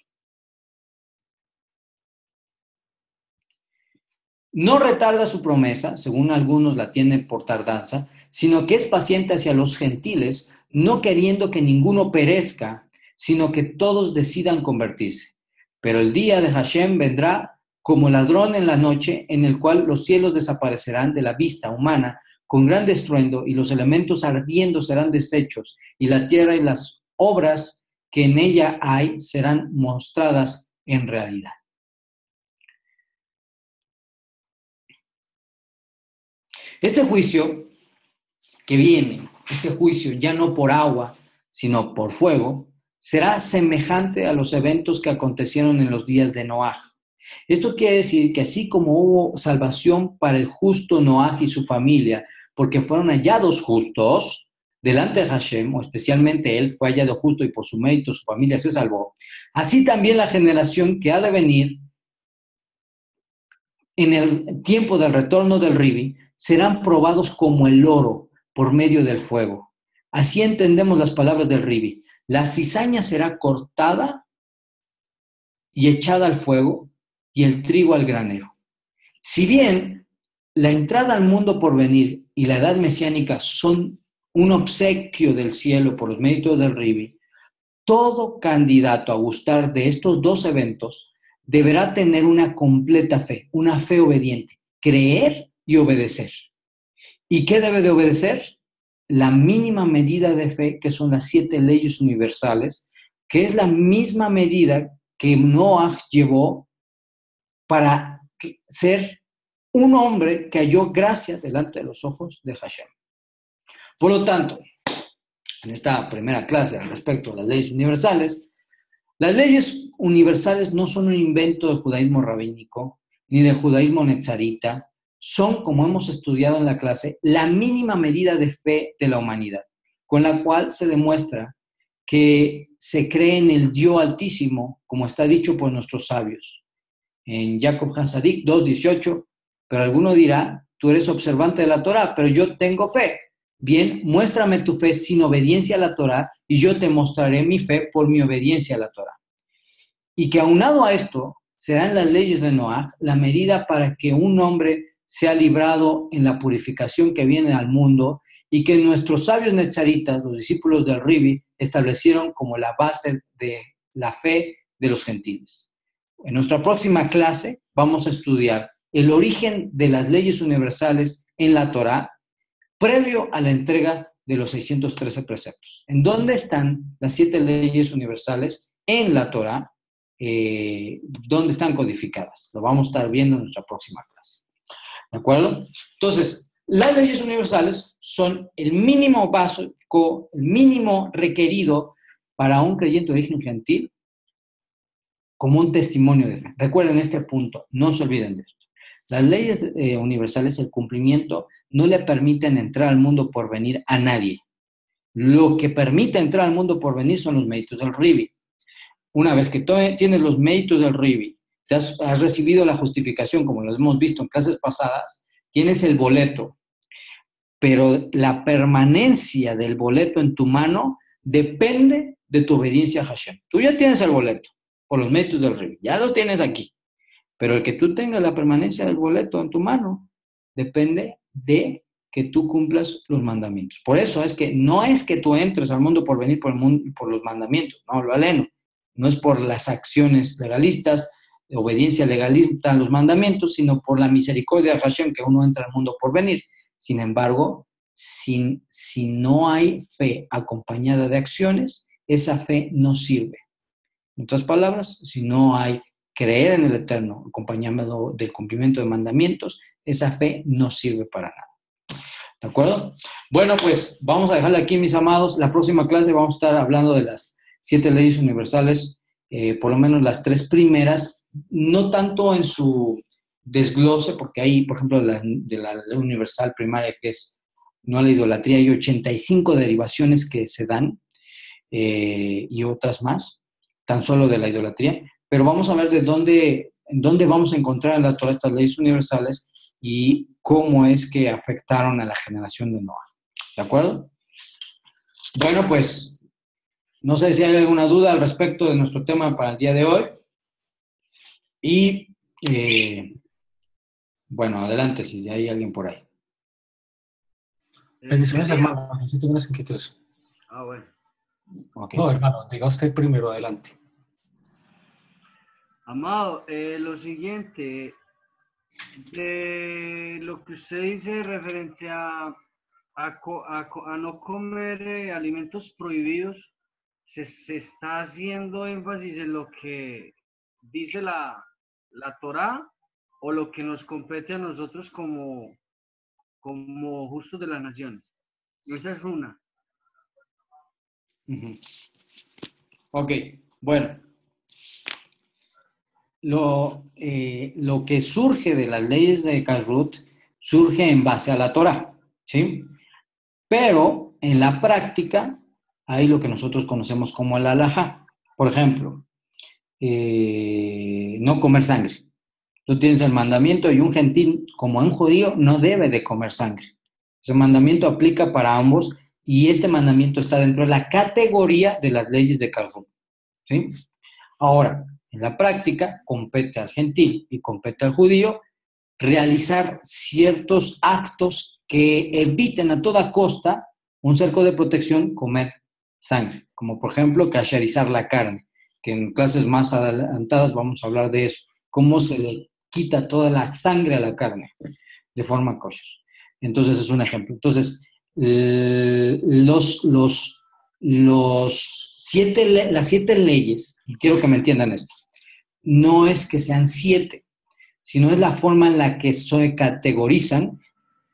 No retarda su promesa, según algunos la tienen por tardanza, sino que es paciente hacia los gentiles, no queriendo que ninguno perezca, sino que todos decidan convertirse. Pero el día de Hashem vendrá como ladrón en la noche, en el cual los cielos desaparecerán de la vista humana con gran estruendo, y los elementos ardiendo serán deshechos, y la tierra y las obras que en ella hay serán mostradas en realidad. Este juicio que viene, este juicio ya no por agua, sino por fuego, será semejante a los eventos que acontecieron en los días de Noaj. Esto quiere decir que así como hubo salvación para el justo Noaj y su familia, porque fueron hallados justos delante de Hashem, o especialmente él fue hallado justo y por su mérito su familia se salvó, así también la generación que ha de venir en el tiempo del retorno del Ribi serán probados como el oro por medio del fuego. Así entendemos las palabras del Ribi. La cizaña será cortada y echada al fuego y el trigo al granero. Si bien la entrada al mundo por venir y la edad mesiánica son un obsequio del cielo por los méritos del Ribi, todo candidato a gustar de estos dos eventos deberá tener una completa fe, una fe obediente, creer y obedecer. ¿Y qué debe de obedecer? La mínima medida de fe, que son las 7 leyes universales, que es la misma medida que Noah llevó para ser un hombre que halló gracia delante de los ojos de Hashem. Por lo tanto, en esta primera clase al respecto de las leyes universales, las leyes universales no son un invento del judaísmo rabínico ni del judaísmo netzarita, son, como hemos estudiado en la clase, la mínima medida de fe de la humanidad, con la cual se demuestra que se cree en el Dios Altísimo, como está dicho por nuestros sabios. En Jacob Hasadik 2:18, pero alguno dirá, tú eres observante de la Torah, pero yo tengo fe. Bien, muéstrame tu fe sin obediencia a la Torah y yo te mostraré mi fe por mi obediencia a la Torah. Y que aunado a esto, serán las leyes de Noah la medida para que un hombre sea librado en la purificación que viene al mundo y que nuestros sabios netzaritas, los discípulos del Ribi, establecieron como la base de la fe de los gentiles. En nuestra próxima clase vamos a estudiar el origen de las leyes universales en la Torá previo a la entrega de los 613 preceptos. ¿En dónde están las 7 leyes universales en la Torá? ¿Dónde están codificadas? Lo vamos a estar viendo en nuestra próxima clase. ¿De acuerdo? Entonces, las leyes universales son el mínimo básico, el mínimo requerido para un creyente de origen gentil como un testimonio de fe. Recuerden este punto, no se olviden de esto. Las leyes universales, el cumplimiento, no le permiten entrar al mundo por venir a nadie. Lo que permite entrar al mundo por venir son los méritos del Ribi. Una vez que tienes los méritos del Ribi, has recibido la justificación, como lo hemos visto en clases pasadas, tienes el boleto, pero la permanencia del boleto en tu mano depende de tu obediencia a Hashem. Tú ya tienes el boleto por los méritos del Ribi, ya lo tienes aquí, pero el que tú tengas la permanencia del boleto en tu mano depende de que tú cumplas los mandamientos. Por eso es que no es que tú entres al mundo por venir por los mandamientos, no, lo aleno. No es por las acciones legalistas, obediencia legalista a los mandamientos, sino por la misericordia de Hashem que uno entra al mundo por venir. Sin embargo, si no hay fe acompañada de acciones, esa fe no sirve. En otras palabras, si no hay creer en el Eterno acompañado del cumplimiento de mandamientos, esa fe no sirve para nada. ¿De acuerdo? Bueno, pues vamos a dejarla aquí, mis amados. La próxima clase vamos a estar hablando de las 7 leyes universales, por lo menos las 3 primeras, no tanto en su desglose, porque hay, por ejemplo, de la ley universal primaria, que es no a la idolatría, hay 85 derivaciones que se dan y otras más, tan solo de la idolatría, pero vamos a ver en dónde vamos a encontrar en la Torah estas leyes universales y cómo es que afectaron a la generación de Noah. ¿De acuerdo? Bueno, pues no sé si hay alguna duda al respecto de nuestro tema para el día de hoy. Y bueno, adelante si hay alguien por ahí. Bendiciones, hermano. No sé si tengo unas inquietudes. Bueno. Okay. No, hermano, diga usted primero, adelante. Amado, lo siguiente, de lo que usted dice referente a no comer alimentos prohibidos, se está haciendo énfasis en lo que dice la Torá o lo que nos compete a nosotros como justos de las naciones. Esa es una. Uh-huh. Ok, bueno. lo que surge de las leyes de Kashrut surge en base a la Torah, ¿sí? Pero en la práctica hay lo que nosotros conocemos como el halajá. Por ejemplo, no comer sangre. Tú tienes el mandamiento y un gentil, como un judío, no debe de comer sangre. Ese mandamiento aplica para ambos y este mandamiento está dentro de la categoría de las leyes de Kashrut, ¿sí? Ahora, en la práctica, compete al gentil y compete al judío realizar ciertos actos que eviten a toda costa un cerco de protección comer sangre, como por ejemplo kasherizar la carne, que en clases más adelantadas vamos a hablar de eso, cómo se le quita toda la sangre a la carne de forma kosher. Entonces es un ejemplo. Entonces, las 7 leyes, y quiero que me entiendan esto, no es que sean 7, sino es la forma en la que se categorizan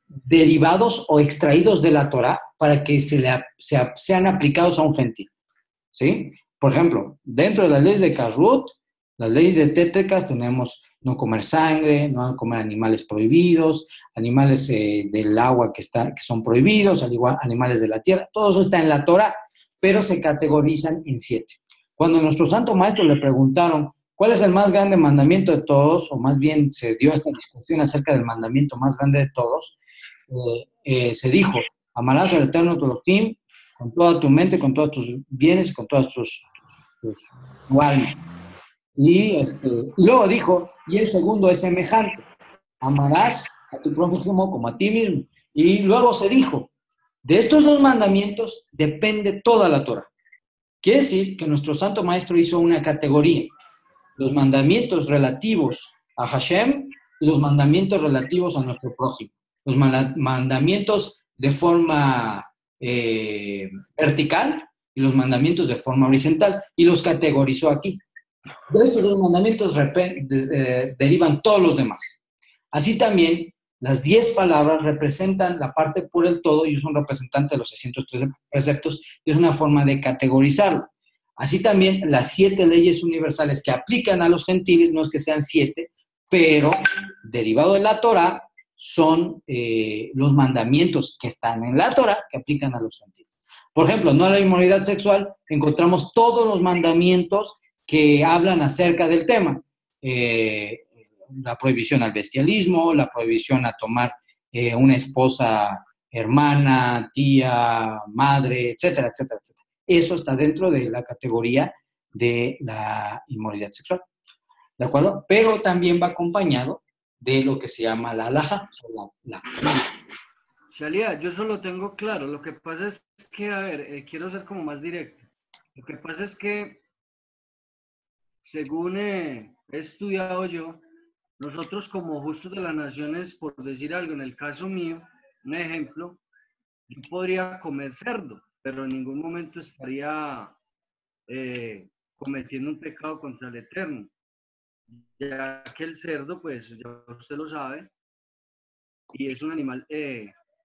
derivados o extraídos de la Torah para que sean aplicados a un gentil, ¿sí? Por ejemplo, dentro de las leyes de Kashrut, las leyes de tétricas tenemos no comer sangre, no comer animales prohibidos, animales del agua que son prohibidos, al igual animales de la tierra, todo eso está en la Torah, pero se categorizan en 7. Cuando a nuestro santo maestro le preguntaron ¿cuál es el más grande mandamiento de todos? O más bien se dio esta discusión acerca del mandamiento más grande de todos. Se dijo, amarás al Eterno tu Elohim con toda tu mente, con todos tus bienes, con todas tu alma. Y luego dijo, y el segundo es semejante, amarás a tu prójimo como a ti mismo. Y luego se dijo, de estos 2 mandamientos depende toda la Torah. Quiere decir que nuestro santo maestro hizo una categoría. Los mandamientos relativos a Hashem y los mandamientos relativos a nuestro prójimo. Los mandamientos de forma vertical y los mandamientos de forma horizontal. Y los categorizó aquí. De estos 2 mandamientos derivan todos los demás. Así también, las 10 palabras representan la parte por el todo y es un representante de los 613 preceptos y es una forma de categorizarlo. Así también, las 7 leyes universales que aplican a los gentiles, no es que sean 7, pero derivado de la Torah, son los mandamientos que están en la Torah que aplican a los gentiles. Por ejemplo, no a la inmoralidad sexual, encontramos todos los mandamientos que hablan acerca del tema. La prohibición al bestialismo, la prohibición a tomar una esposa, hermana, tía, madre, etcétera, etcétera, etcétera. Eso está dentro de la categoría de la inmoralidad sexual, ¿de acuerdo? Pero también va acompañado de lo que se llama la halajá. Shalia, yo solo tengo claro, lo que pasa es que, a ver, quiero ser como más directo. Lo que pasa es que, según he estudiado yo, nosotros como justos de las naciones, por decir algo, en el caso mío, un ejemplo, yo podría comer cerdo, pero en ningún momento estaría cometiendo un pecado contra el Eterno, ya que el cerdo, pues ya usted lo sabe, y es un animal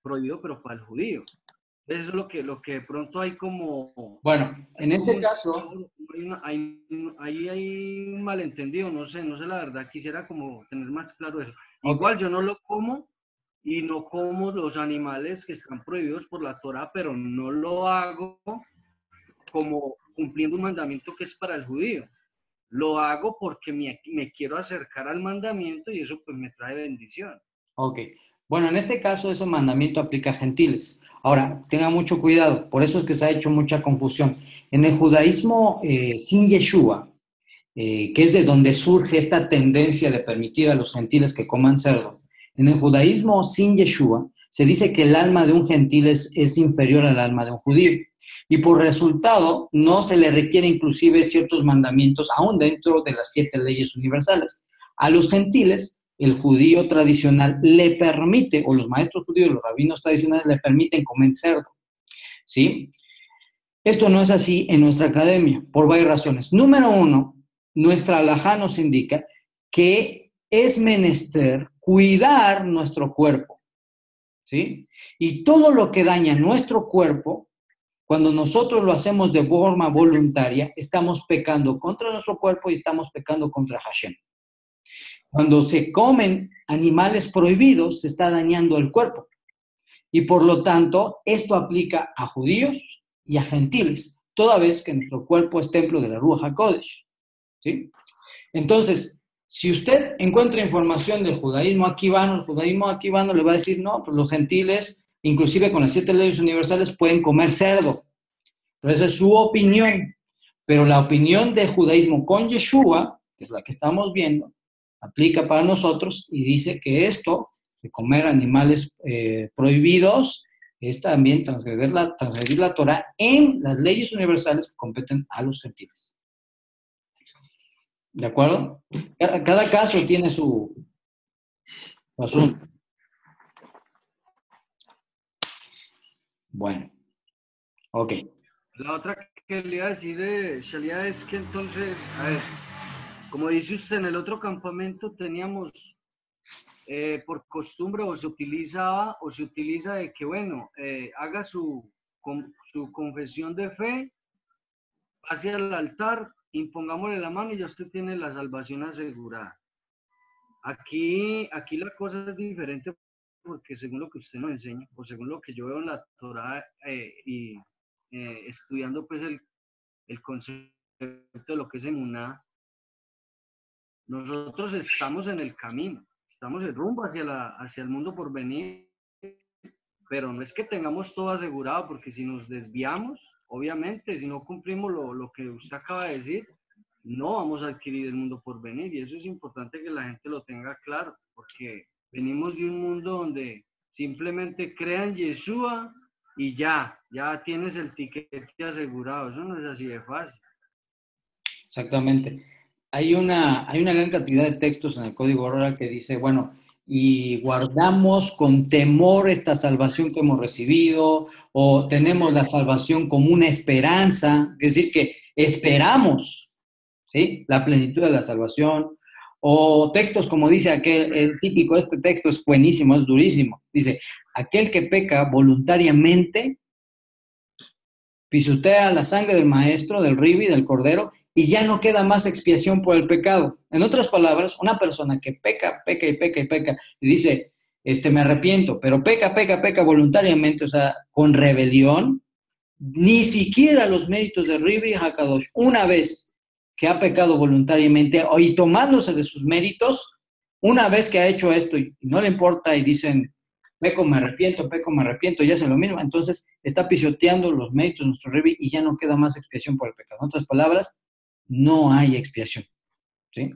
prohibido, pero para el judío. Eso es lo que de pronto hay como... Bueno, en este caso... Ahí hay un malentendido, no sé la verdad, quisiera como tener más claro eso. Okay. Igual yo no lo como y no como los animales que están prohibidos por la Torah, pero no lo hago como cumpliendo un mandamiento que es para el judío. Lo hago porque me quiero acercar al mandamiento y eso pues me trae bendición. Ok. Bueno, en este caso ese mandamiento aplica a gentiles. Ahora, tenga mucho cuidado, por eso es que se ha hecho mucha confusión. En el judaísmo sin Yeshua, que es de donde surge esta tendencia de permitir a los gentiles que coman cerdo, en el judaísmo sin Yeshua se dice que el alma de un gentil es inferior al alma de un judío. Y por resultado no se le requiere inclusive ciertos mandamientos aún dentro de las 7 leyes universales. A los gentiles, el judío tradicional le permite, o los maestros judíos, los rabinos tradicionales le permiten comer cerdo, ¿sí? Esto no es así en nuestra academia, por varias razones. Número 1, nuestra halajá nos indica que es menester cuidar nuestro cuerpo, ¿sí? Y todo lo que daña nuestro cuerpo, cuando nosotros lo hacemos de forma voluntaria, estamos pecando contra nuestro cuerpo y estamos pecando contra Hashem. Cuando se comen animales prohibidos, se está dañando el cuerpo. Y por lo tanto, esto aplica a judíos y a gentiles, toda vez que nuestro cuerpo es templo de la Ruach HaKodesh, ¿sí? Entonces, si usted encuentra información del judaísmo aquivano, el judaísmo aquivano le va a decir, no, pues los gentiles, inclusive con las 7 leyes universales, pueden comer cerdo. Pero esa es su opinión. Pero la opinión del judaísmo con Yeshua, que es la que estamos viendo, aplica para nosotros y dice que esto, de comer animales prohibidos, es también transgredir la Torah en las leyes universales que competen a los gentiles. ¿De acuerdo? Cada caso tiene su asunto. Bueno, ok. La otra que le iba a decir de Shalia es que entonces, a ver, como dice usted, en el otro campamento teníamos por costumbre o se utiliza de que, bueno, haga su confesión de fe, pase al altar, impongámosle la mano y ya usted tiene la salvación asegurada. Aquí la cosa es diferente porque según lo que usted nos enseña, o según lo que yo veo en la Torah y estudiando pues el concepto de lo que es emuná, nosotros estamos en el camino, estamos en rumbo hacia el mundo por venir, pero no es que tengamos todo asegurado, porque si nos desviamos, obviamente, si no cumplimos lo que usted acaba de decir, no vamos a adquirir el mundo por venir, y eso es importante que la gente lo tenga claro, porque venimos de un mundo donde simplemente crean Yeshua y ya tienes el tiquete asegurado, eso no es así de fácil. Exactamente. Hay una gran cantidad de textos en el Código Aurora que dice, bueno, y guardamos con temor esta salvación que hemos recibido, o tenemos la salvación como una esperanza, es decir, que esperamos, ¿sí?, la plenitud de la salvación, o textos como dice aquel, el típico, este texto es buenísimo, es durísimo, dice, aquel que peca voluntariamente pisotea la sangre del maestro, del ribi, del cordero, y ya no queda más expiación por el pecado. En otras palabras, una persona que peca y dice, me arrepiento, pero peca voluntariamente, o sea, con rebelión, ni siquiera los méritos de Ribi y Hakadosh, una vez que ha pecado voluntariamente y tomándose de sus méritos, una vez que ha hecho esto y no le importa y dicen, peco, me arrepiento, ya hace lo mismo, entonces está pisoteando los méritos de nuestro Ribi y ya no queda más expiación por el pecado. En otras palabras, no hay expiación, ¿sí?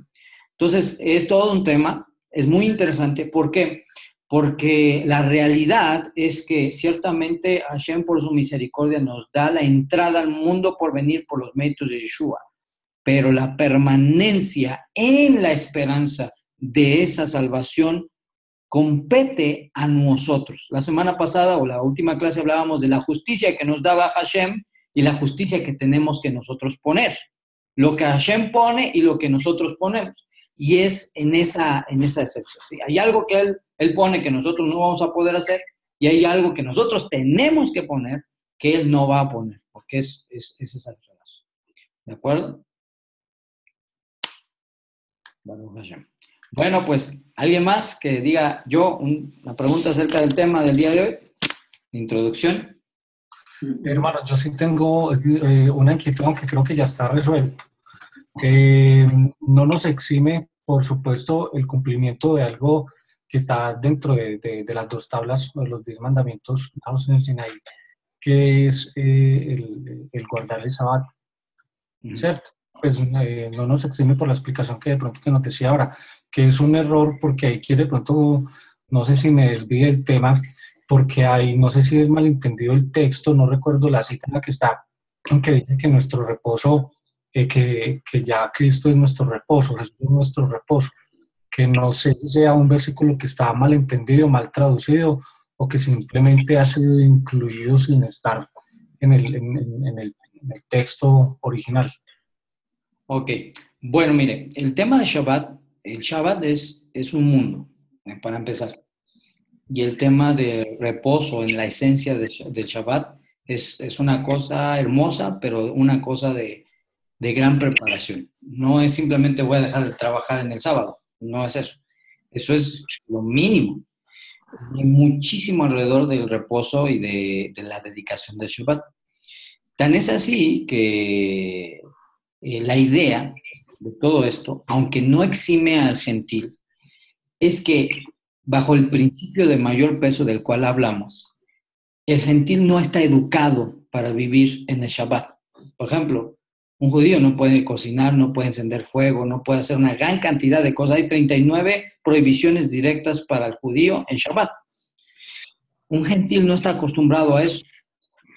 Entonces, es todo un tema, es muy interesante. ¿Por qué? Porque la realidad es que ciertamente Hashem por su misericordia nos da la entrada al mundo por venir por los méritos de Yeshua, pero la permanencia en la esperanza de esa salvación compete a nosotros. La semana pasada o la última clase hablábamos de la justicia que nos daba Hashem y la justicia que tenemos que nosotros poner. Lo que Hashem pone y lo que nosotros ponemos. Y es en esa excepción, ¿sí? Hay algo que él pone que nosotros no vamos a poder hacer y hay algo que nosotros tenemos que poner que Él no va a poner, porque es esa relación. ¿De acuerdo? Bueno, pues, ¿alguien más que diga una pregunta acerca del tema del día de hoy? Introducción. Hermano, yo sí tengo una inquietud, aunque creo que ya está resuelto. No nos exime, por supuesto, el cumplimiento de algo que está dentro de las 2 tablas, de los 10 mandamientos dados en el Sinaí, que es el guardar el Sabbat, ¿cierto? Pues no nos exime por la explicación que de pronto que nos decía ahora, que es un error porque ahí quiere de pronto, no sé si me desvíe el tema, porque ahí, no sé si es malentendido el texto, no recuerdo la cita en la que está, que dice que nuestro reposo, que ya Cristo es nuestro reposo, Jesús es nuestro reposo, que no sé si sea un versículo que está malentendido, mal traducido, o que simplemente ha sido incluido sin estar en el texto original. Ok, bueno, mire, el tema de Shabbat, el Shabbat es un mundo, para empezar. Y el tema de reposo en la esencia del Shabbat es una cosa hermosa, pero una cosa de gran preparación. No es simplemente voy a dejar de trabajar en el sábado. no es eso. Eso es lo mínimo. Y muchísimo alrededor del reposo y de la dedicación del Shabbat. Tan es así que la idea de todo esto, aunque no exime al gentil, es que bajo el principio de mayor peso del cual hablamos, el gentil no está educado para vivir en el Shabbat. Por ejemplo, un judío no puede cocinar, no puede encender fuego, no puede hacer una gran cantidad de cosas. Hay 39 prohibiciones directas para el judío en Shabbat. Un gentil no está acostumbrado a eso.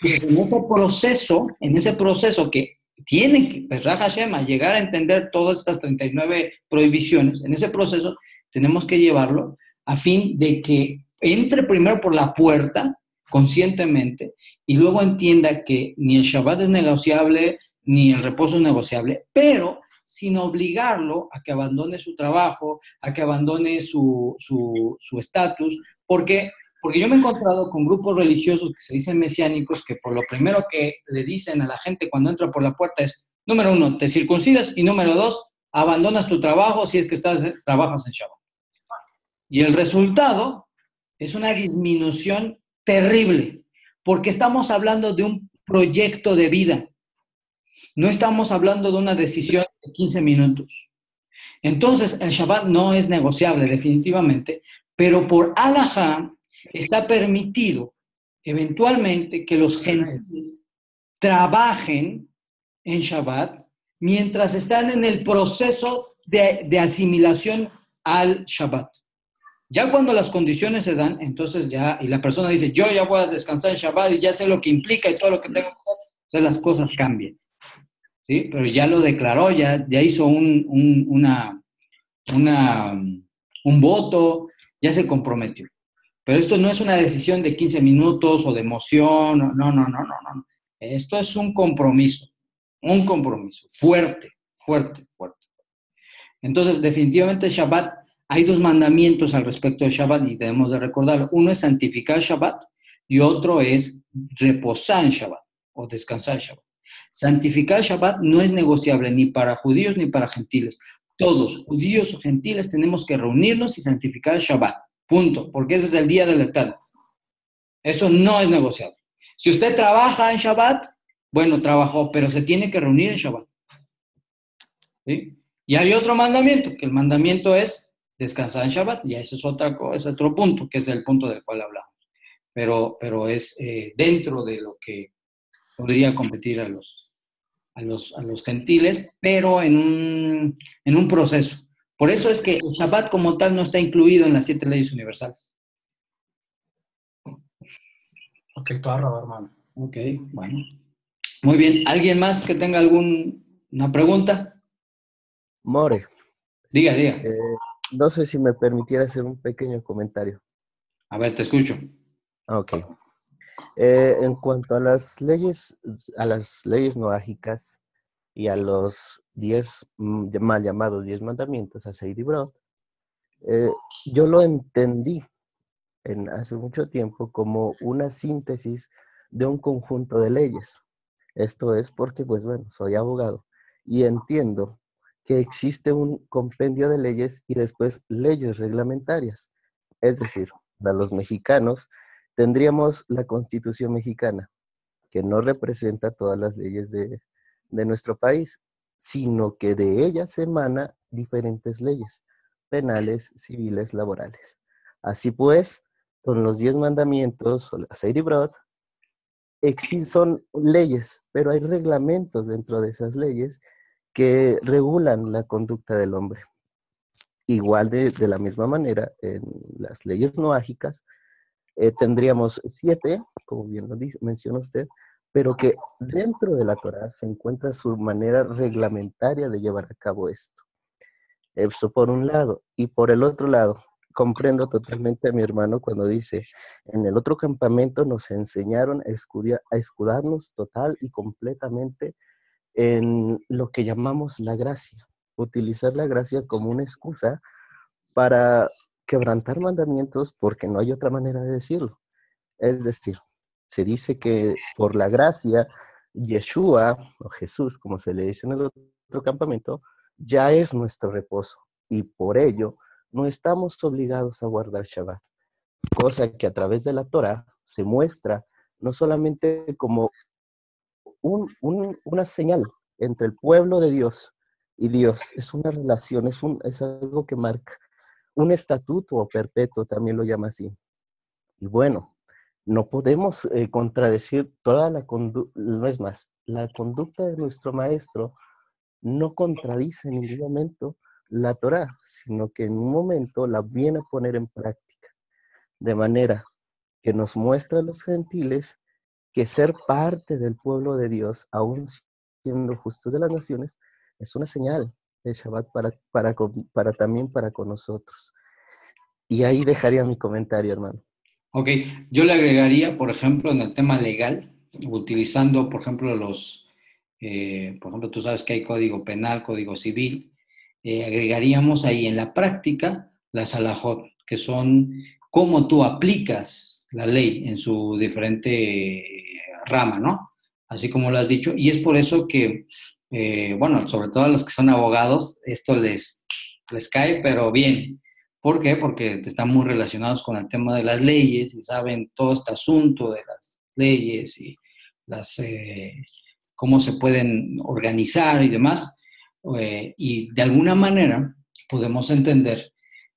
Entonces, en ese proceso que tiene que, Pesach Hashem, a llegar a entender todas estas 39 prohibiciones, en ese proceso tenemos que llevarlo a fin de que entre primero por la puerta, conscientemente, y luego entienda que ni el Shabbat es negociable, ni el reposo es negociable, pero sin obligarlo a que abandone su trabajo, a que abandone su estatus, porque yo me he encontrado con grupos religiosos que se dicen mesiánicos que por lo primero que le dicen a la gente cuando entra por la puerta es, número uno, te circuncidas y número dos, abandonas tu trabajo si es que trabajas en Shabbat. Y el resultado es una disminución terrible, porque estamos hablando de un proyecto de vida. No estamos hablando de una decisión de 15 minutos. Entonces, el Shabbat no es negociable definitivamente, pero por halajá está permitido eventualmente que los gentiles trabajen en Shabbat mientras están en el proceso de asimilación al Shabbat. Ya cuando las condiciones se dan, entonces ya, y la persona dice, yo ya voy a descansar en Shabbat y ya sé lo que implica y todo lo que tengo que hacer, entonces las cosas cambian. ¿Sí? Pero ya lo declaró, ya hizo un voto, ya se comprometió. Pero esto no es una decisión de 15 minutos o de emoción, no. Esto es un compromiso fuerte, fuerte, fuerte. Entonces, definitivamente Shabbat, hay dos mandamientos al respecto de Shabbat y debemos de recordarlo. Uno es santificar Shabbat y otro es reposar en Shabbat o descansar en Shabbat. Santificar Shabbat no es negociable ni para judíos ni para gentiles. Todos, judíos o gentiles, tenemos que reunirnos y santificar Shabbat. Punto. Porque ese es el día del Eterno. Eso no es negociable. Si usted trabaja en Shabbat, bueno, trabajó, pero se tiene que reunir en Shabbat. ¿Sí? Y hay otro mandamiento, que el mandamiento es descansar en Shabbat. Y ese es otro punto, que es el punto del cual hablamos. Pero es dentro de lo que podría competir a los gentiles, pero en un proceso. Por eso es que el Shabbat como tal no está incluido en las 7 leyes universales. Ok, toda raro, hermano. Ok, bueno. Muy bien. ¿Alguien más que tenga alguna pregunta? More, Diga. no sé si me permitiera hacer un pequeño comentario. A ver, te escucho. Ok. En cuanto a las leyes noágicas y a los 10 mal llamados 10 mandamientos, a Seidi Brot, yo lo entendí hace mucho tiempo como una síntesis de un conjunto de leyes. Esto es porque, pues bueno, soy abogado y entiendo que existe un compendio de leyes y después leyes reglamentarias. Es decir, para los mexicanos tendríamos la Constitución mexicana, que no representa todas las leyes de nuestro país, sino que de ella se emana diferentes leyes, penales, civiles, laborales. Así pues, con los 10 mandamientos o la Seidi Brot, son leyes, pero hay reglamentos dentro de esas leyes que regulan la conducta del hombre. Igual de la misma manera, en las leyes noágicas, tendríamos 7, como bien lo menciona usted, pero que dentro de la Torá se encuentra su manera reglamentaria de llevar a cabo esto. Eso por un lado. Y por el otro lado, comprendo totalmente a mi hermano cuando dice, en el otro campamento nos enseñaron a escudarnos total y completamente en lo que llamamos la gracia. Utilizar la gracia como una excusa para quebrantar mandamientos porque no hay otra manera de decirlo. Es decir, se dice que por la gracia, Yeshua, o Jesús, como se le dice en el otro campamento, ya es nuestro reposo. y por ello no estamos obligados a guardar Shabbat, cosa que a través de la Torah se muestra no solamente como una señal entre el pueblo de Dios y Dios, es una relación, es algo que marca un estatuto perpetuo, también lo llama así. Y bueno, no podemos contradecir toda la conducta, no es más, la conducta de nuestro maestro no contradice en ningún momento la Torá, sino que en un momento la viene a poner en práctica, de manera que nos muestra a los gentiles que ser parte del pueblo de Dios, aún siendo justos de las naciones, es una señal de Shabbat también para con nosotros. Y ahí dejaría mi comentario, hermano. Ok, yo le agregaría, por ejemplo, en el tema legal, utilizando, por ejemplo, por ejemplo, tú sabes que hay código penal, código civil, agregaríamos ahí en la práctica las halajot, que son cómo tú aplicas la ley en su diferente rama, ¿no? Así como lo has dicho, y es por eso que, bueno, sobre todo a los que son abogados, esto les cae, pero bien. ¿Por qué? Porque están muy relacionados con el tema de las leyes y saben todo este asunto de las leyes y cómo se pueden organizar y demás. Y de alguna manera podemos entender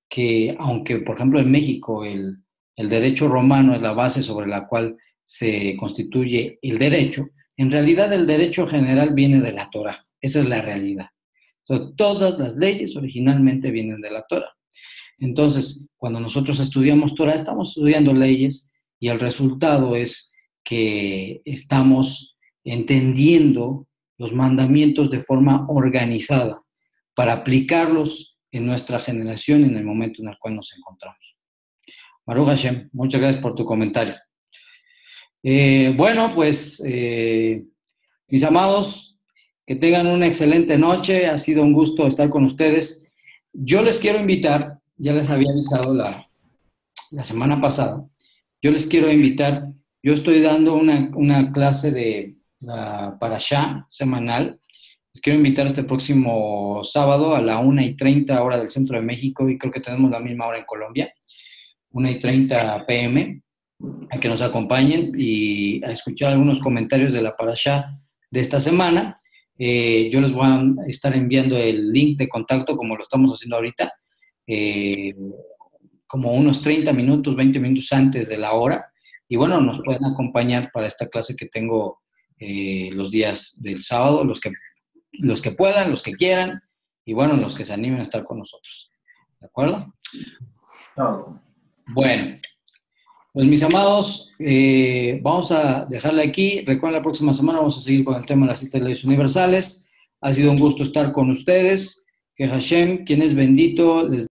que, aunque, por ejemplo, en México el derecho romano es la base sobre la cual se constituye el derecho, en realidad el derecho general viene de la Torá. Esa es la realidad. Entonces, todas las leyes originalmente vienen de la Torá. Entonces, cuando nosotros estudiamos Torah, estamos estudiando leyes y el resultado es que estamos entendiendo los mandamientos de forma organizada para aplicarlos en nuestra generación en el momento en el cual nos encontramos. Baruch Hashem, muchas gracias por tu comentario. Bueno, pues, mis amados, que tengan una excelente noche. Ha sido un gusto estar con ustedes. Yo les quiero invitar, ya les había avisado la semana pasada, yo les quiero invitar, yo estoy dando una clase de la Parashá semanal. Les quiero invitar este próximo sábado a la 1:30 hora del centro de México, y creo que tenemos la misma hora en Colombia, 1:30 p.m., a que nos acompañen y a escuchar algunos comentarios de la Parashá de esta semana. Yo les voy a estar enviando el link de contacto como lo estamos haciendo ahorita, como unos 30 minutos, 20 minutos antes de la hora. Y bueno, nos pueden acompañar para esta clase que tengo los días del sábado, los que puedan, los que quieran, y bueno, los que se animen a estar con nosotros. ¿De acuerdo? No. Bueno, pues mis amados, vamos a dejarla aquí. Recuerden, la próxima semana vamos a seguir con el tema de las 7 leyes universales. Ha sido un gusto estar con ustedes. Que Hashem, quien es bendito, les